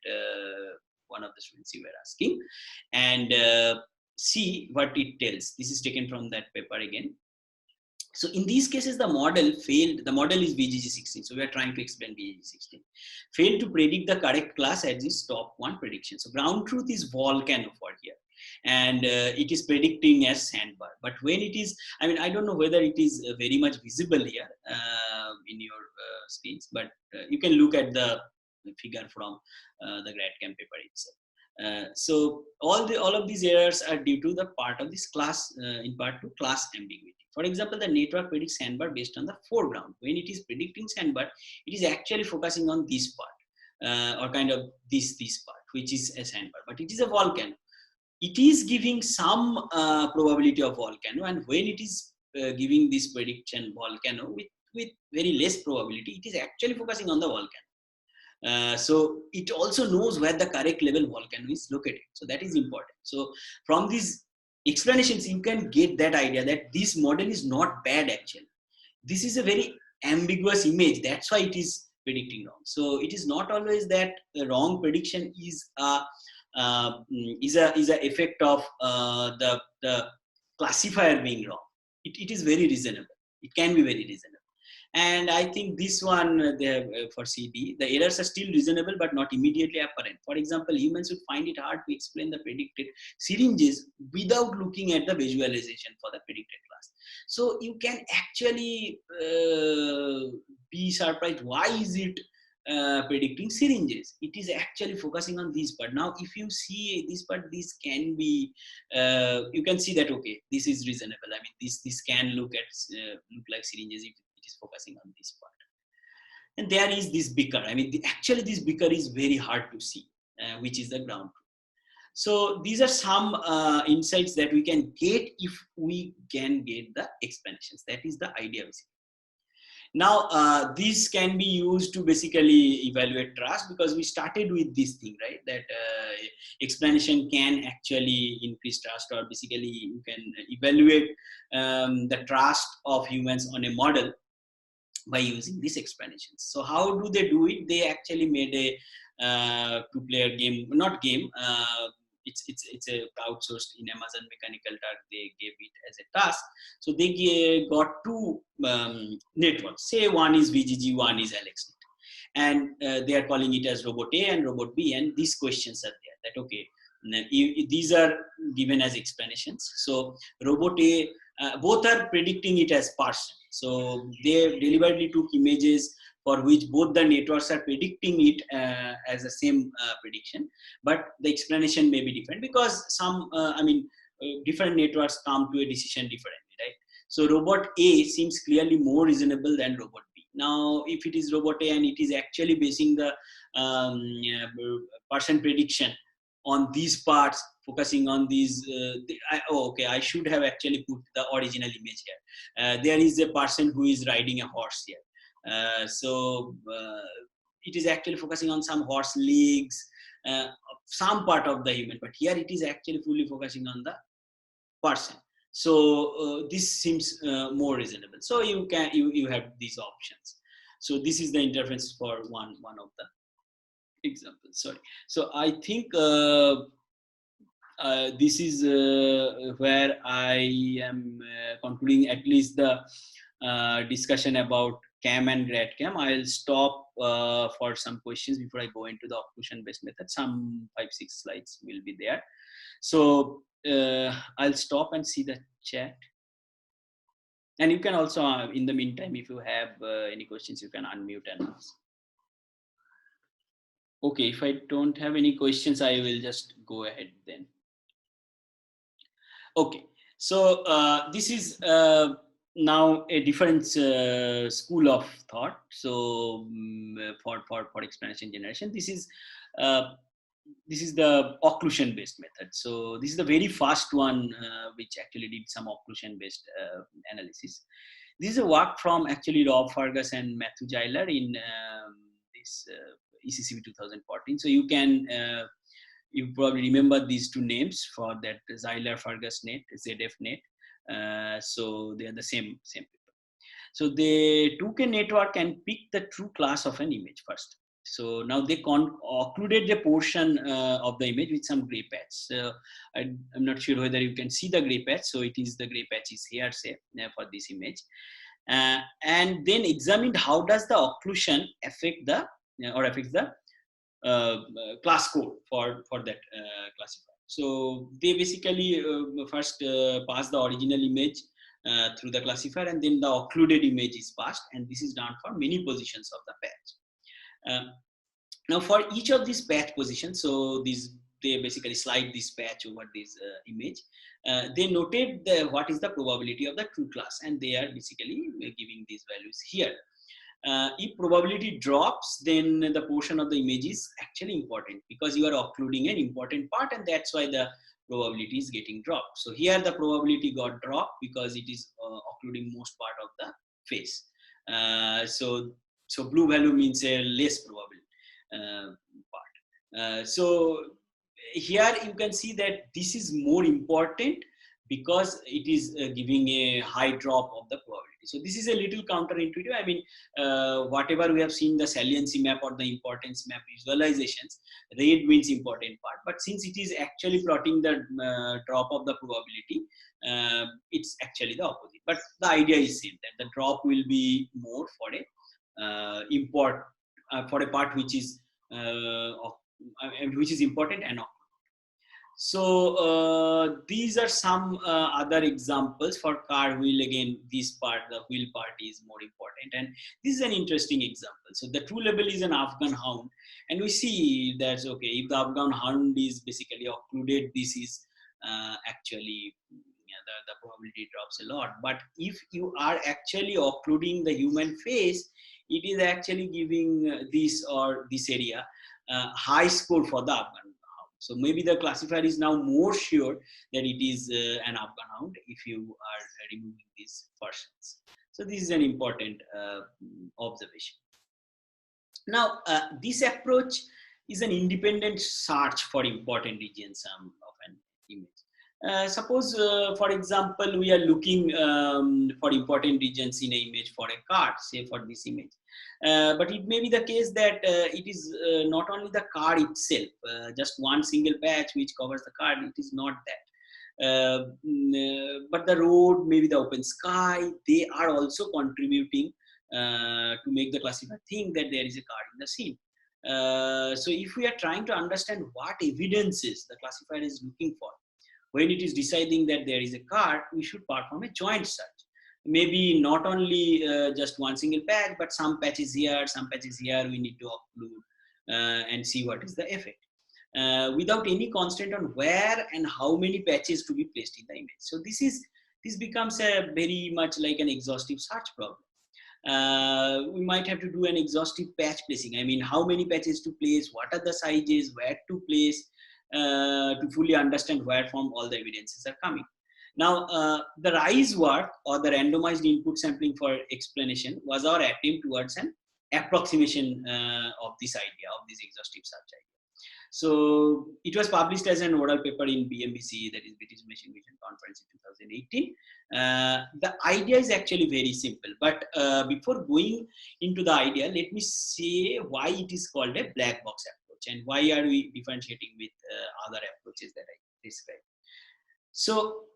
one of the students you were asking, and see what it tells. This is taken from that paper again. So in these cases, the model failed. The model is VGG16. So we are trying to explain VGG16. Failed to predict the correct class as its top one prediction. So ground truth is volcano for here, and it is predicting as sandbar. But when it is, I mean, I don't know whether it is very much visible here in your screens, but you can look at the figure from the GradCam paper itself. So all of these errors are due to the part of this class, in part to class ambiguity. For example, the network predicts sandbar based on the foreground. When it is predicting sandbar, it is actually focusing on this part, or kind of this part, which is a sandbar, but it is a volcano. It is giving some probability of volcano, and when it is giving this prediction volcano with very less probability, it is actually focusing on the volcano. So it also knows where the correct level volcano is located. So that is important. So from these explanations, you can get that idea that this model is not bad actually. This is a very ambiguous image. That's why it is predicting wrong. So it is not always that a wrong prediction is a effect of the classifier being wrong. It is very reasonable. It can be very reasonable. And I think this one, for CD, the errors are still reasonable but not immediately apparent. For example, humans would find it hard to explain the predicted syringes without looking at the visualization for the predicted class. So you can actually be surprised. Why is it predicting syringes? It is actually focusing on this part. Now, if you see this part, this can be, you can see that, okay, this is reasonable. I mean, this can look like syringes if it is focusing on this part. And there is this beaker. I mean, actually this beaker is very hard to see, which is the ground truth. So these are some insights that we can get if we can get the explanations. That is the idea, basically. Now, this can be used to basically evaluate trust, because we started with this thing, right? That explanation can actually increase trust, or basically you can evaluate the trust of humans on a model by using these explanations. So how do they do it? They actually made a two-player game, not game. It's a outsourced in Amazon Mechanical Turk. They gave it as a task. So they got two networks. Say one is VGG, one is AlexNet, and they are calling it as Robot A and Robot B. And these questions are there. That okay, these are given as explanations. So Robot A, both are predicting it as person. So they deliberately took images for which both the networks are predicting it as the same prediction, but the explanation may be different because some, different networks come to a decision differently, right? So Robot A seems clearly more reasonable than Robot B. Now, if it is Robot A and it is actually basing the person prediction on these parts, focusing on these, I should have actually put the original image here. There is a person who is riding a horse here. It is actually focusing on some horse legs, some part of the human, but here it is actually fully focusing on the person. So this seems more reasonable. So you have these options. So this is the interface for one of the examples. Sorry. So I think this is where I am concluding at least the discussion about CAM and GradCAM. I'll stop for some questions before I go into the occlusion-based method. Some 5-6 slides will be there. So I'll stop and see the chat. And you can also, in the meantime, if you have any questions, you can unmute and ask. Okay, if I don't have any questions, I will just go ahead then. Okay, so this is now a different school of thought. So for explanation generation, this is the occlusion-based method. So this is the very first one which actually did some occlusion-based analysis. This is a work from actually Rob Fergus and Matthew Zeiler in this ECCB 2014. So you can you probably remember these two names for that Zeiler Fergus net, ZF net. So they are the same people. So they took a network and picked the true class of an image first. So now they occluded the portion of the image with some gray patch. So I'm not sure whether you can see the gray patch. So it is the gray patch is here, say, for this image. And then examined how does the occlusion affects the class code for that classifier. So they basically first pass the original image through the classifier, and then the occluded image is passed, and this is done for many positions of the patch. Now for each of these patch positions, so they basically slide this patch over this image. They noted what is the probability of the true class, and they are basically giving these values here. If probability drops, then the portion of the image is actually important because you are occluding an important part, and that's why the probability is getting dropped. So here the probability got dropped because it is occluding most part of the face. So blue value means a less probable part. So here you can see that this is more important because it is giving a high drop of the probability. probability. So this is a little counterintuitive. I mean, whatever we have seen the saliency map or the importance map visualizations, red means important part. But since it is actually plotting the drop of the probability, it's actually the opposite. But the idea is same, that the drop will be more for a part which is important and not. So these are some other examples for car wheel. Again, this part, the wheel part, is more important, and this is an interesting example. So the true label is an Afghan hound, and we see that okay, if the Afghan hound is basically occluded, this is actually the probability drops a lot. But if you are actually occluding the human face, it is actually giving this or this area high score for the Afghan. So maybe the classifier is now more sure that it is an Afghan hound if you are removing these portions. So this is an important observation. Now, this approach is an independent search for important regions of an image. Suppose, for example, we are looking for important regions in an image for a card, say for this image. But it may be the case that it is not only the card itself, just one single patch which covers the card, it is not that. But the road, maybe the open sky, they are also contributing to make the classifier think that there is a card in the scene. So if we are trying to understand what evidences the classifier is looking for, when it is deciding that there is a card, we should perform a joint search. Maybe not only just one single patch, but some patches here, some patches here, we need to occlude and see what is the effect. Without any constraint on where and how many patches to be placed in the image. So this becomes a very much like an exhaustive search problem. We might have to do an exhaustive patch placing. I mean, how many patches to place, what are the sizes, where to place, to fully understand where from all the evidences are coming. Now, the RISE work, or the randomized input sampling for explanation, was our attempt towards an approximation of this idea, of this exhaustive search idea. So it was published as an oral paper in BMVC, that is British Machine Vision Conference in 2018. The idea is actually very simple, but before going into the idea, let me say why it is called a black box approach and why are we differentiating with other approaches that I described. So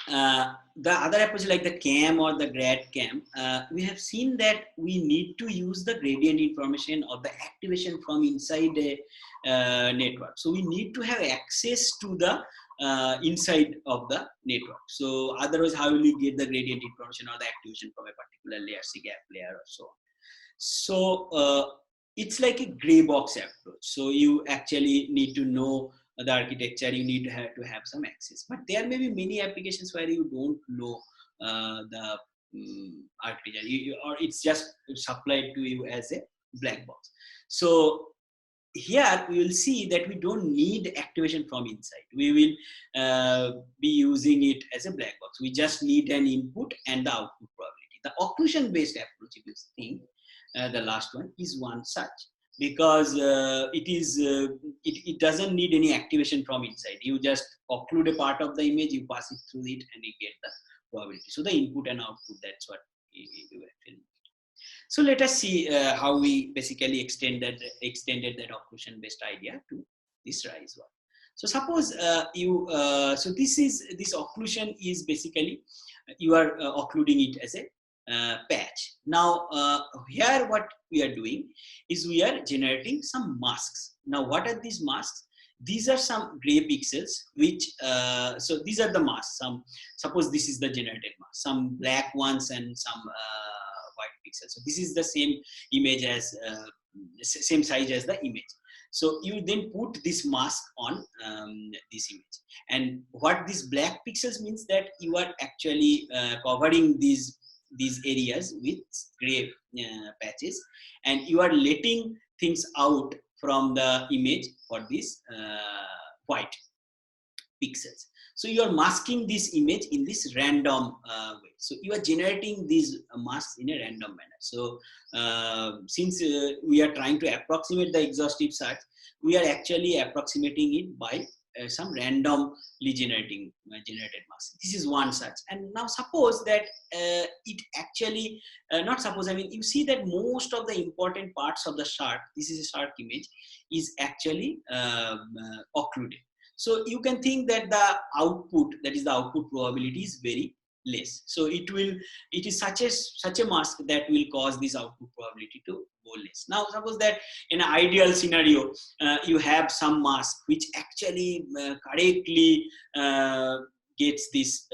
the other approach like the CAM or the grad CAM, we have seen that we need to use the gradient information or the activation from inside a network. So we need to have access to the inside of the network. So otherwise, how will you get the gradient information or the activation from a particular layer, say gap layer or so on. So it's like a gray box approach. So you actually need to know the architecture, you need to have some access. But there may be many applications where you don't know the architecture, or it's just supplied to you as a black box. So here we will see that we don't need activation from inside. We will be using it as a black box. We just need an input and the output probability. The occlusion based approach, if you think, the last one is one such, because it doesn't need any activation from inside. You just occlude a part of the image, you pass it through it, and you get the probability. So the input and output, that's what you actually need. So let us see how we basically extended that occlusion based idea to this RISE one. So suppose so this occlusion is basically you are occluding it as a patch. Now here what we are doing is we are generating some masks. Now what are these masks? These are some gray pixels which so these are the masks. Suppose this is the generated mask, some black ones and some white pixels. So this is the same image as same size as the image. So you then put this mask on this image, and what these black pixels means that you are actually covering these areas with gray patches, and you are letting things out from the image for these white pixels. So you are masking this image in this random way. So you are generating these masks in a random manner. So since we are trying to approximate the exhaustive search, we are actually approximating it by some randomly generated mask. This is one such. And now suppose that it actually, not suppose, I mean, you see that most of the important parts of the shark, this is a shark image, is actually occluded. So you can think that the output, that is the output probability, is very less. So it is such a mask that will cause this output probability to go less. Now suppose that in an ideal scenario, you have some mask which actually correctly gets this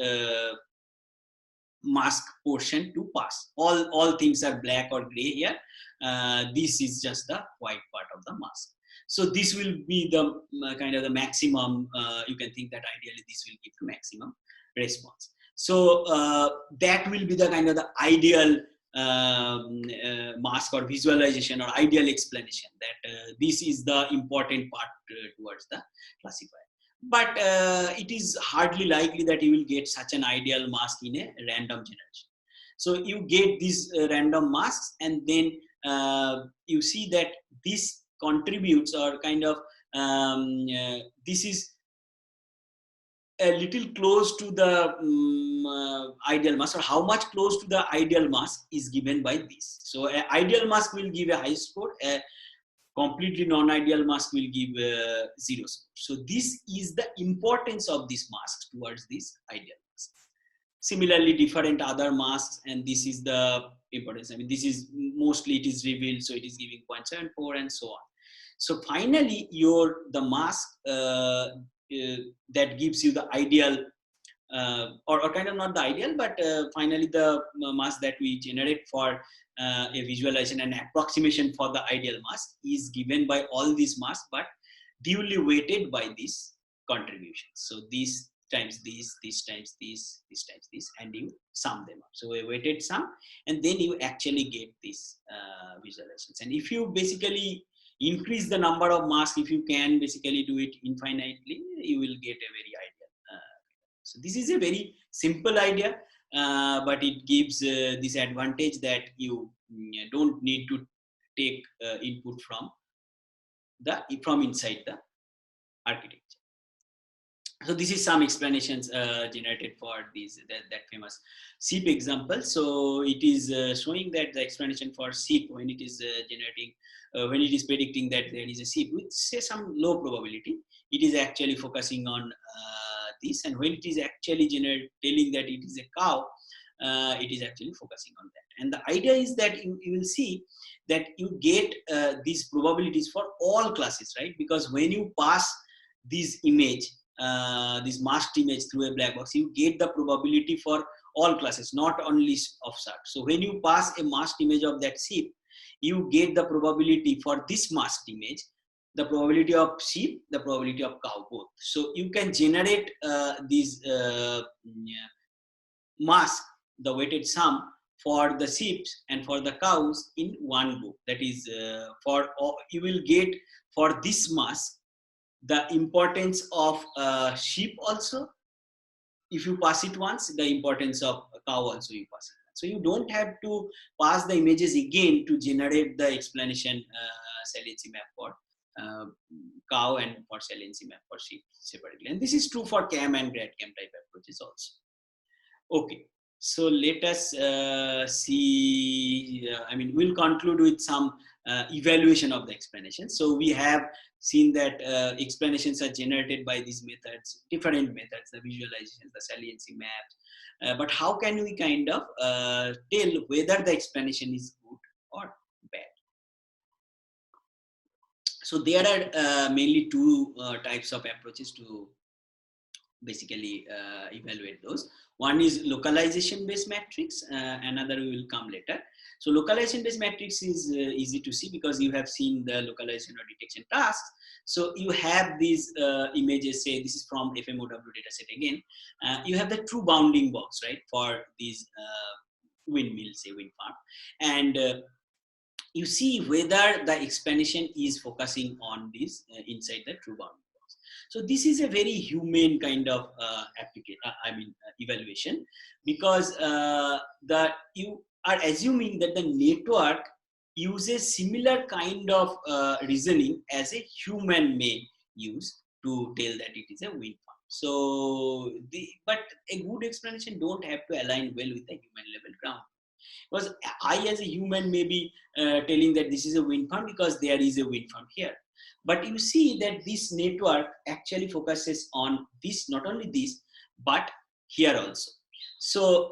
mask portion to pass. All things are black or gray here. This is just the white part of the mask. So this will be the kind of the maximum, you can think that ideally this will give the maximum response. So that will be the kind of the ideal mask or visualization or ideal explanation, that this is the important part towards the classifier. But it is hardly likely that you will get such an ideal mask in a random generation. So you get these random masks, and then you see that this contributes, or kind of this is a little close to the ideal mask, or how much close to the ideal mask is given by this. So an ideal mask will give a high score, a completely non-ideal mask will give 0 score. So this is the importance of this mask towards this ideal mask. Similarly, different other masks, and this is the importance. I mean, this is mostly it is revealed, so it is giving 0.74 and so on. So finally, the mask that gives you the ideal, or kind of not the ideal, but finally the mask that we generate for a visualization and approximation for the ideal mask is given by all these masks, but duly weighted by these contributions. So these times this times this times this, and you sum them up. So a weighted sum, and then you actually get these visualizations. And if you basically increase the number of masks, if you can basically do it infinitely, you will get a very ideal. So this is a very simple idea, but it gives this advantage that you don't need to take input from inside the architecture. So this is some explanations generated for that famous SIP example. So it is showing that the explanation for SIP, when it is generating, when it is predicting that there is a SIP with say some low probability, it is actually focusing on this, and when it is actually telling that it is a cow, it is actually focusing on that. And the idea is that you will see that you get these probabilities for all classes, right? Because when you pass this image, this masked image through a black box, you get the probability for all classes, not only of shark. So when you pass a masked image of that sheep, you get the probability for this masked image, the probability of sheep, the probability of cow, both. So you can generate these mask, the weighted sum for the sheep and for the cows in one go. That is, you will get for this mask the importance of sheep also. If you pass it once, the importance of cow also you pass it. So you don't have to pass the images again to generate the explanation saliency map for cow and for saliency map for sheep separately. And this is true for CAM and GradCAM type approaches also. Okay, so let us see, I mean, we'll conclude with some evaluation of the explanation. So we have seen that explanations are generated by these methods, different methods, the visualizations, the saliency maps. But how can we kind of tell whether the explanation is good or bad? So there are mainly two types of approaches to basically evaluate those. One is localization based matrix, another will come later. So localization based matrix is easy to see because you have seen the localization or detection tasks. So you have these images, say this is from FMOW dataset again. You have the true bounding box, right, for these windmills, say wind farm. And you see whether the explanation is focusing on this inside the true bounding box. So this is a very humane kind of evaluation, because you are assuming that the network uses similar kind of reasoning as a human may use to tell that it is a wind farm. So, but a good explanation don't have to align well with the human level ground. Because I, as a human, may be telling that this is a wind farm because there is a wind farm here. But you see that this network actually focuses on this, not only this, but here also. So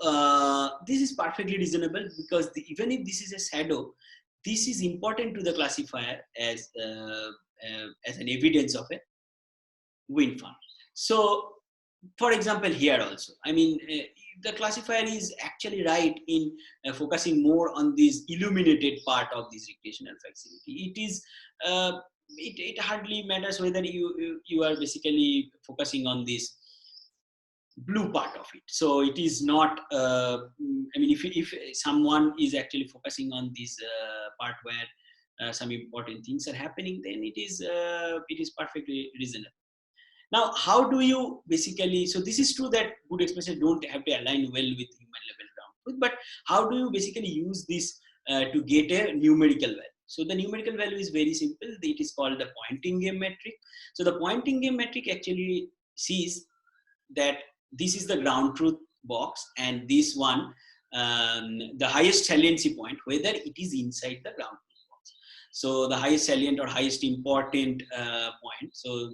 this is perfectly reasonable, because even if this is a shadow, this is important to the classifier as an evidence of a wind farm. So, for example, here also, I mean, the classifier is actually right in focusing more on this illuminated part of this recreational facility. It is, it hardly matters whether you are basically focusing on this blue part of it. So it is not, I mean, if someone is actually focusing on this part where some important things are happening, then it is perfectly reasonable. Now, how do you basically, so this is true that good expressions don't have to align well with human level ground truth, but how do you basically use this to get a numerical value? So the numerical value is very simple. It is called the Poynting metric. So the Poynting metric actually sees that this is the ground truth box, and this one, the highest saliency point, whether it is inside the ground truth box. So the highest salient or highest important point. So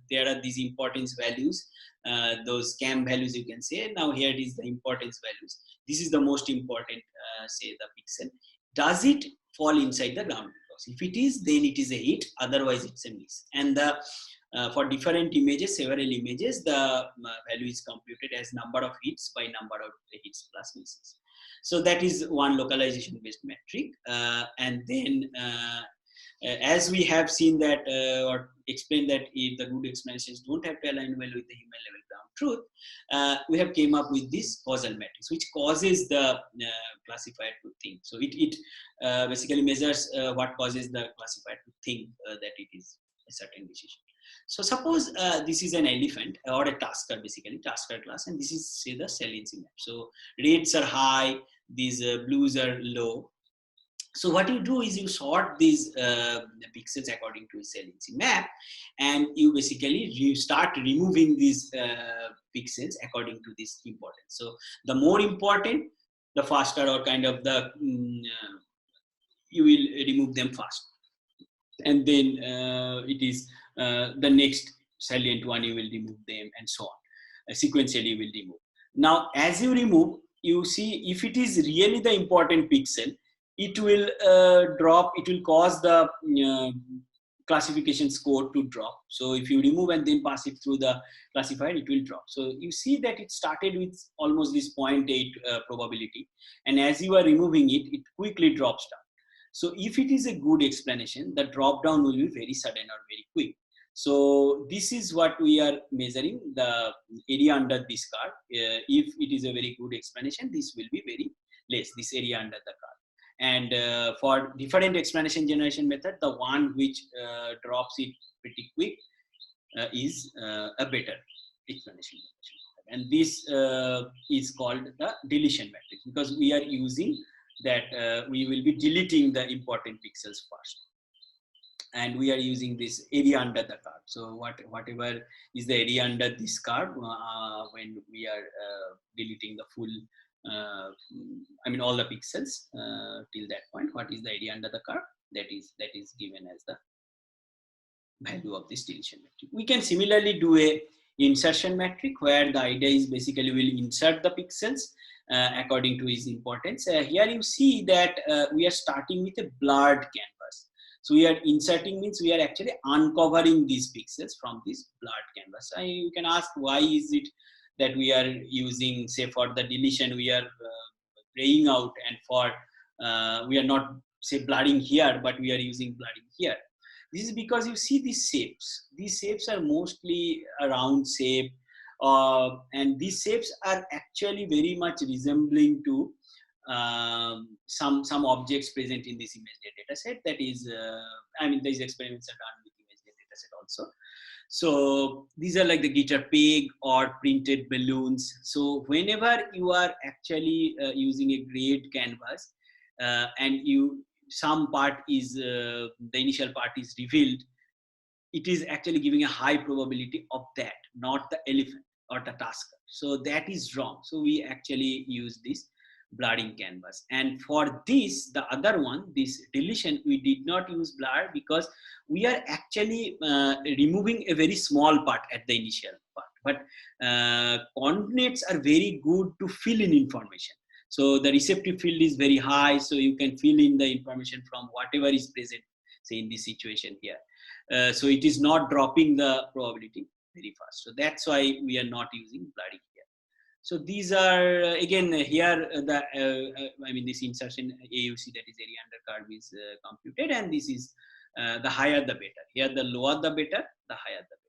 there are these importance values, those CAM values you can say. Now here it is the importance values. This is the most important, say the pixel. Does it fall inside the ground truth box? If it is, then it is a hit. Otherwise, it's a miss. And the for different images, several images, the value is computed as number of hits by number of hits plus misses. So that is one localization based metric. And then as we have seen that or explained that if the good explanations don't have to align well with the human level ground truth, we have came up with this causal matrix, which causes the classifier to think. So it basically measures what causes the classifier to think that it is a certain decision. So suppose this is an elephant or a tasker, basically tasker class, and this is, say, the saliency map. So reds are high, these blues are low. So what you do is you sort these pixels according to a saliency map, and you basically start removing these pixels according to this importance. So the more important, the faster, or kind of the you will remove them fast, and then it is the next salient one you will remove them, and so on. Sequentially you will remove. Now as you remove, you see if it is really the important pixel, it will drop, it will cause the classification score to drop. So if you remove and then pass it through the classifier, it will drop. So you see that it started with almost this 0.8 probability, and as you are removing it, it quickly drops down. So if it is a good explanation, the drop down will be very sudden or very quick. So this is what we are measuring, the area under this curve. If it is a very good explanation, this will be very less, this area under the curve. And for different explanation generation method, the one which drops it pretty quick is a better explanation generation method. And this is called the deletion matrix, because we are using that we will be deleting the important pixels first, and we are using this area under the curve. So whatever is the area under this curve, when we are deleting the full I mean all the pixels till that point, what is the area under the curve, that is given as the value of this deletion metric. We can similarly do a insertion metric, where the idea is basically we'll insert the pixels according to its importance. Here you see that we are starting with a blurred canvas. So we are inserting means we are actually uncovering these pixels from this blurred canvas. You can ask, why is it that we are using, say, for the deletion we are graying out, and for we are not, say, blurring here, but we are using blurring here. This is because you see these shapes. These shapes are mostly a round shape, and these shapes are actually very much resembling to some objects present in this image data set. That is, I mean, these experiments are done with image data set also. So these are like the guitar peg or printed balloons. So whenever you are actually using a grayed canvas, and some part is the initial part is revealed, it is actually giving a high probability of that, not the elephant or the tasker. So that is wrong. So we actually use this blurring canvas. And for this, the other one, this deletion, we did not use blur because we are actually removing a very small part at the initial part. But coordinates are very good to fill in information. So the receptive field is very high, so you can fill in the information from whatever is present, say in this situation here. So it is not dropping the probability very fast. So that's why we are not using blurring here. So these are again here I mean this insertion AUC, that is area under curve, is computed, and this is the higher the better. Here the lower the better, the higher the better.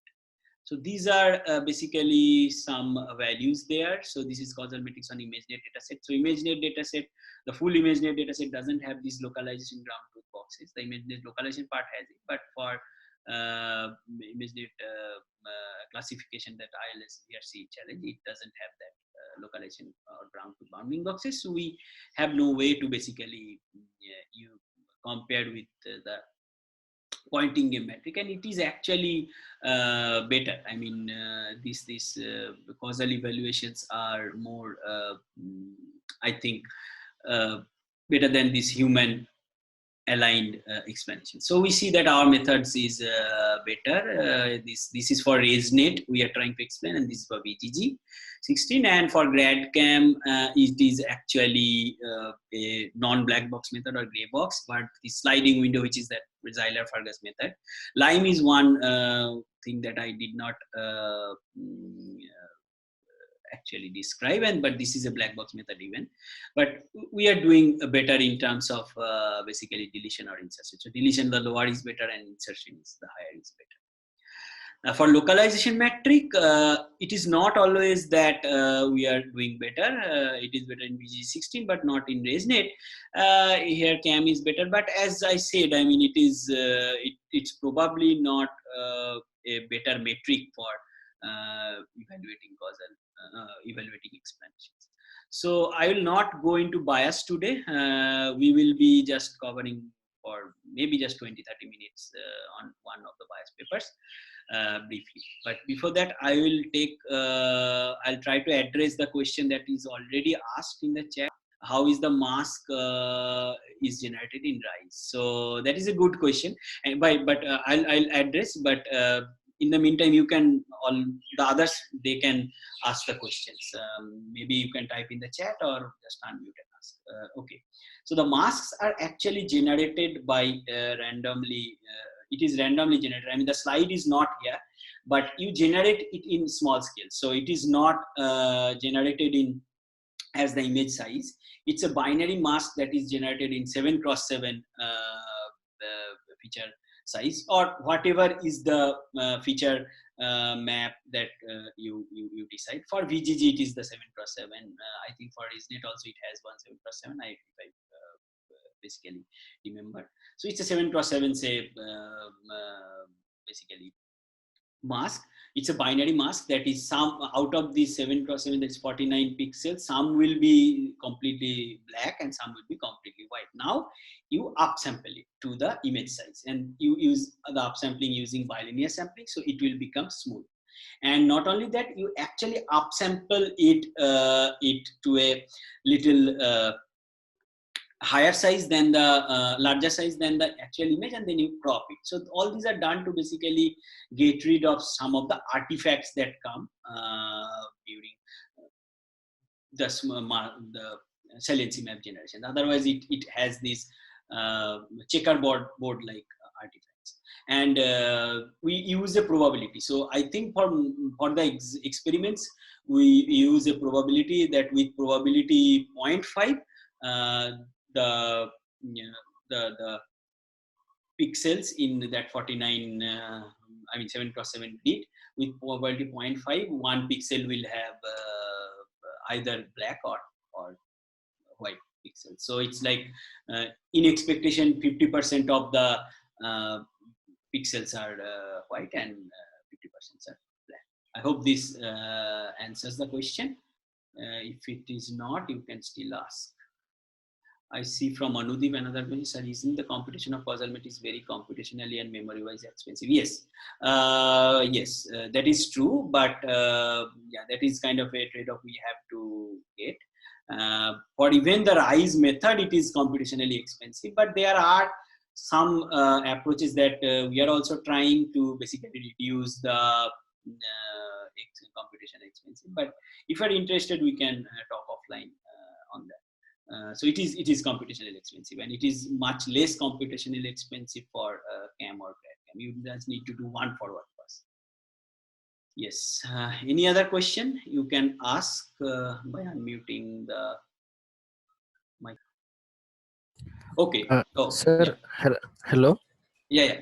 So these are basically some values there. So this is causal matrix on ImageNet dataset. So ImageNet dataset, the full ImageNet dataset doesn't have these localization ground truth boxes. The ImageNet localization part has it, but for ImageNet classification, that ILS VRC challenge, it doesn't have that localization or ground truth bounding boxes. So we have no way to basically you compared with the pointing game metric, and it is actually better. I mean, these causal evaluations are more, I think, better than this human aligned explanation. So we see that our methods is better. This is for ResNet we are trying to explain, and this is for VGG 16, and for GradCam it is actually a non-black box method or gray box, but the sliding window, which is that Zeiler-Fergus method. Lime is one thing that I did not actually describe, and but this is a black box method even, but we are doing better in terms of basically deletion or insertion. So deletion, the lower is better, and insertion is the higher is better. For localization metric, it is not always that we are doing better. It is better in VG16, but not in ResNet. Here CAM is better, but as I said, I mean, it is it's probably not a better metric for evaluating causal, evaluating explanations. So I will not go into bias today. We will be just covering for maybe just 20-30 minutes on one of the bias papers briefly. But before that, I will take, I'll try to address the question that is already asked in the chat. How is the mask is generated in RISE? So that is a good question, and I'll address. But in the meantime, you can all the others, they can ask the questions. Maybe you can type in the chat or just unmute and ask. Okay. So the masks are actually generated by randomly. It is randomly generated. I mean, the slide is not here, but you generate it in small scale. So it is not generated in as the image size. It's a binary mask that is generated in 7x7 feature size, or whatever is the feature map that you decide. For VGG, it is the 7x7. I think for ResNet also it has one 7x7. If I basically remember. So it's a 7x7, say, basically mask. It's a binary mask that is some out of the 7x7, that's 49 pixels. Some will be completely black and some will be completely white. Now you upsample it to the image size, and you use the upsampling using bilinear sampling, so it will become smooth. And not only that, you actually upsample it to a little higher size than the larger size than the actual image, and then you crop it. So all these are done to basically get rid of some of the artifacts that come during the saliency map generation. Otherwise, it has this checkerboard like artifacts. And we use a probability. So I think for the experiments, we use a probability that with probability 0.5, the pixels in that 49, I mean 7x7 bit, with probability 0.5, one pixel will have either black or white pixels. So it's like in expectation 50% of the pixels are white and 50% are black. I hope this answers the question. If it is not, you can still ask. I see from Anudeep another question, sir, isn't the computation of causal matrix very computationally and memory-wise expensive? Yes, yes, that is true. But yeah, that is kind of a trade-off we have to get. For even the RISE method, it is computationally expensive. But there are some approaches that we are also trying to basically reduce the computation expensive. But if you are interested, we can talk offline on that. So it is computationally expensive, and it is much less computationally expensive for CAM or CAM. You just need to do one forward pass. Yes. Any other question you can ask by unmuting the mic. Okay. Oh, Sir, yeah. hello. Yeah.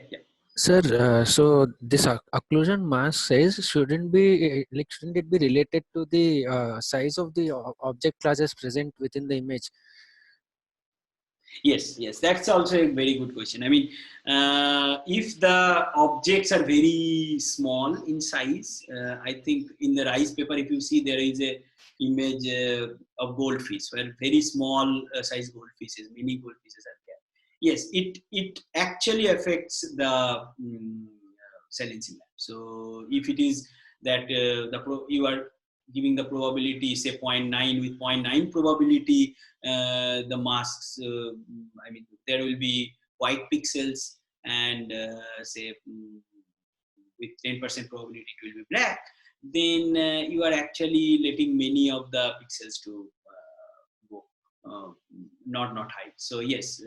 Sir, so this occlusion mask size shouldn't it be related to the size of the object classes present within the image? Yes, that's also a very good question. I mean, if the objects are very small in size, I think in the RISE paper, if you see, there is a image of goldfish, where very small size goldfishes, mini goldfishes are there. Yes, it actually affects the saliency map. So if it is that you are giving the probability, say 0.9, with 0.9 probability, the masks, I mean, there will be white pixels, and say with 10% probability it will be black, then you are actually letting many of the pixels to go, not hide. So yes,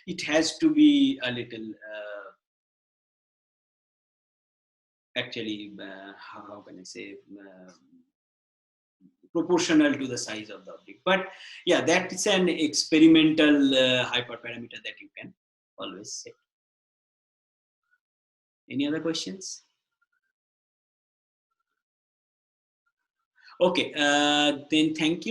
it has to be a little actually, how can I say, proportional to the size of the object. But yeah, that's an experimental hyperparameter that you can always set. Any other questions? Okay, then thank you.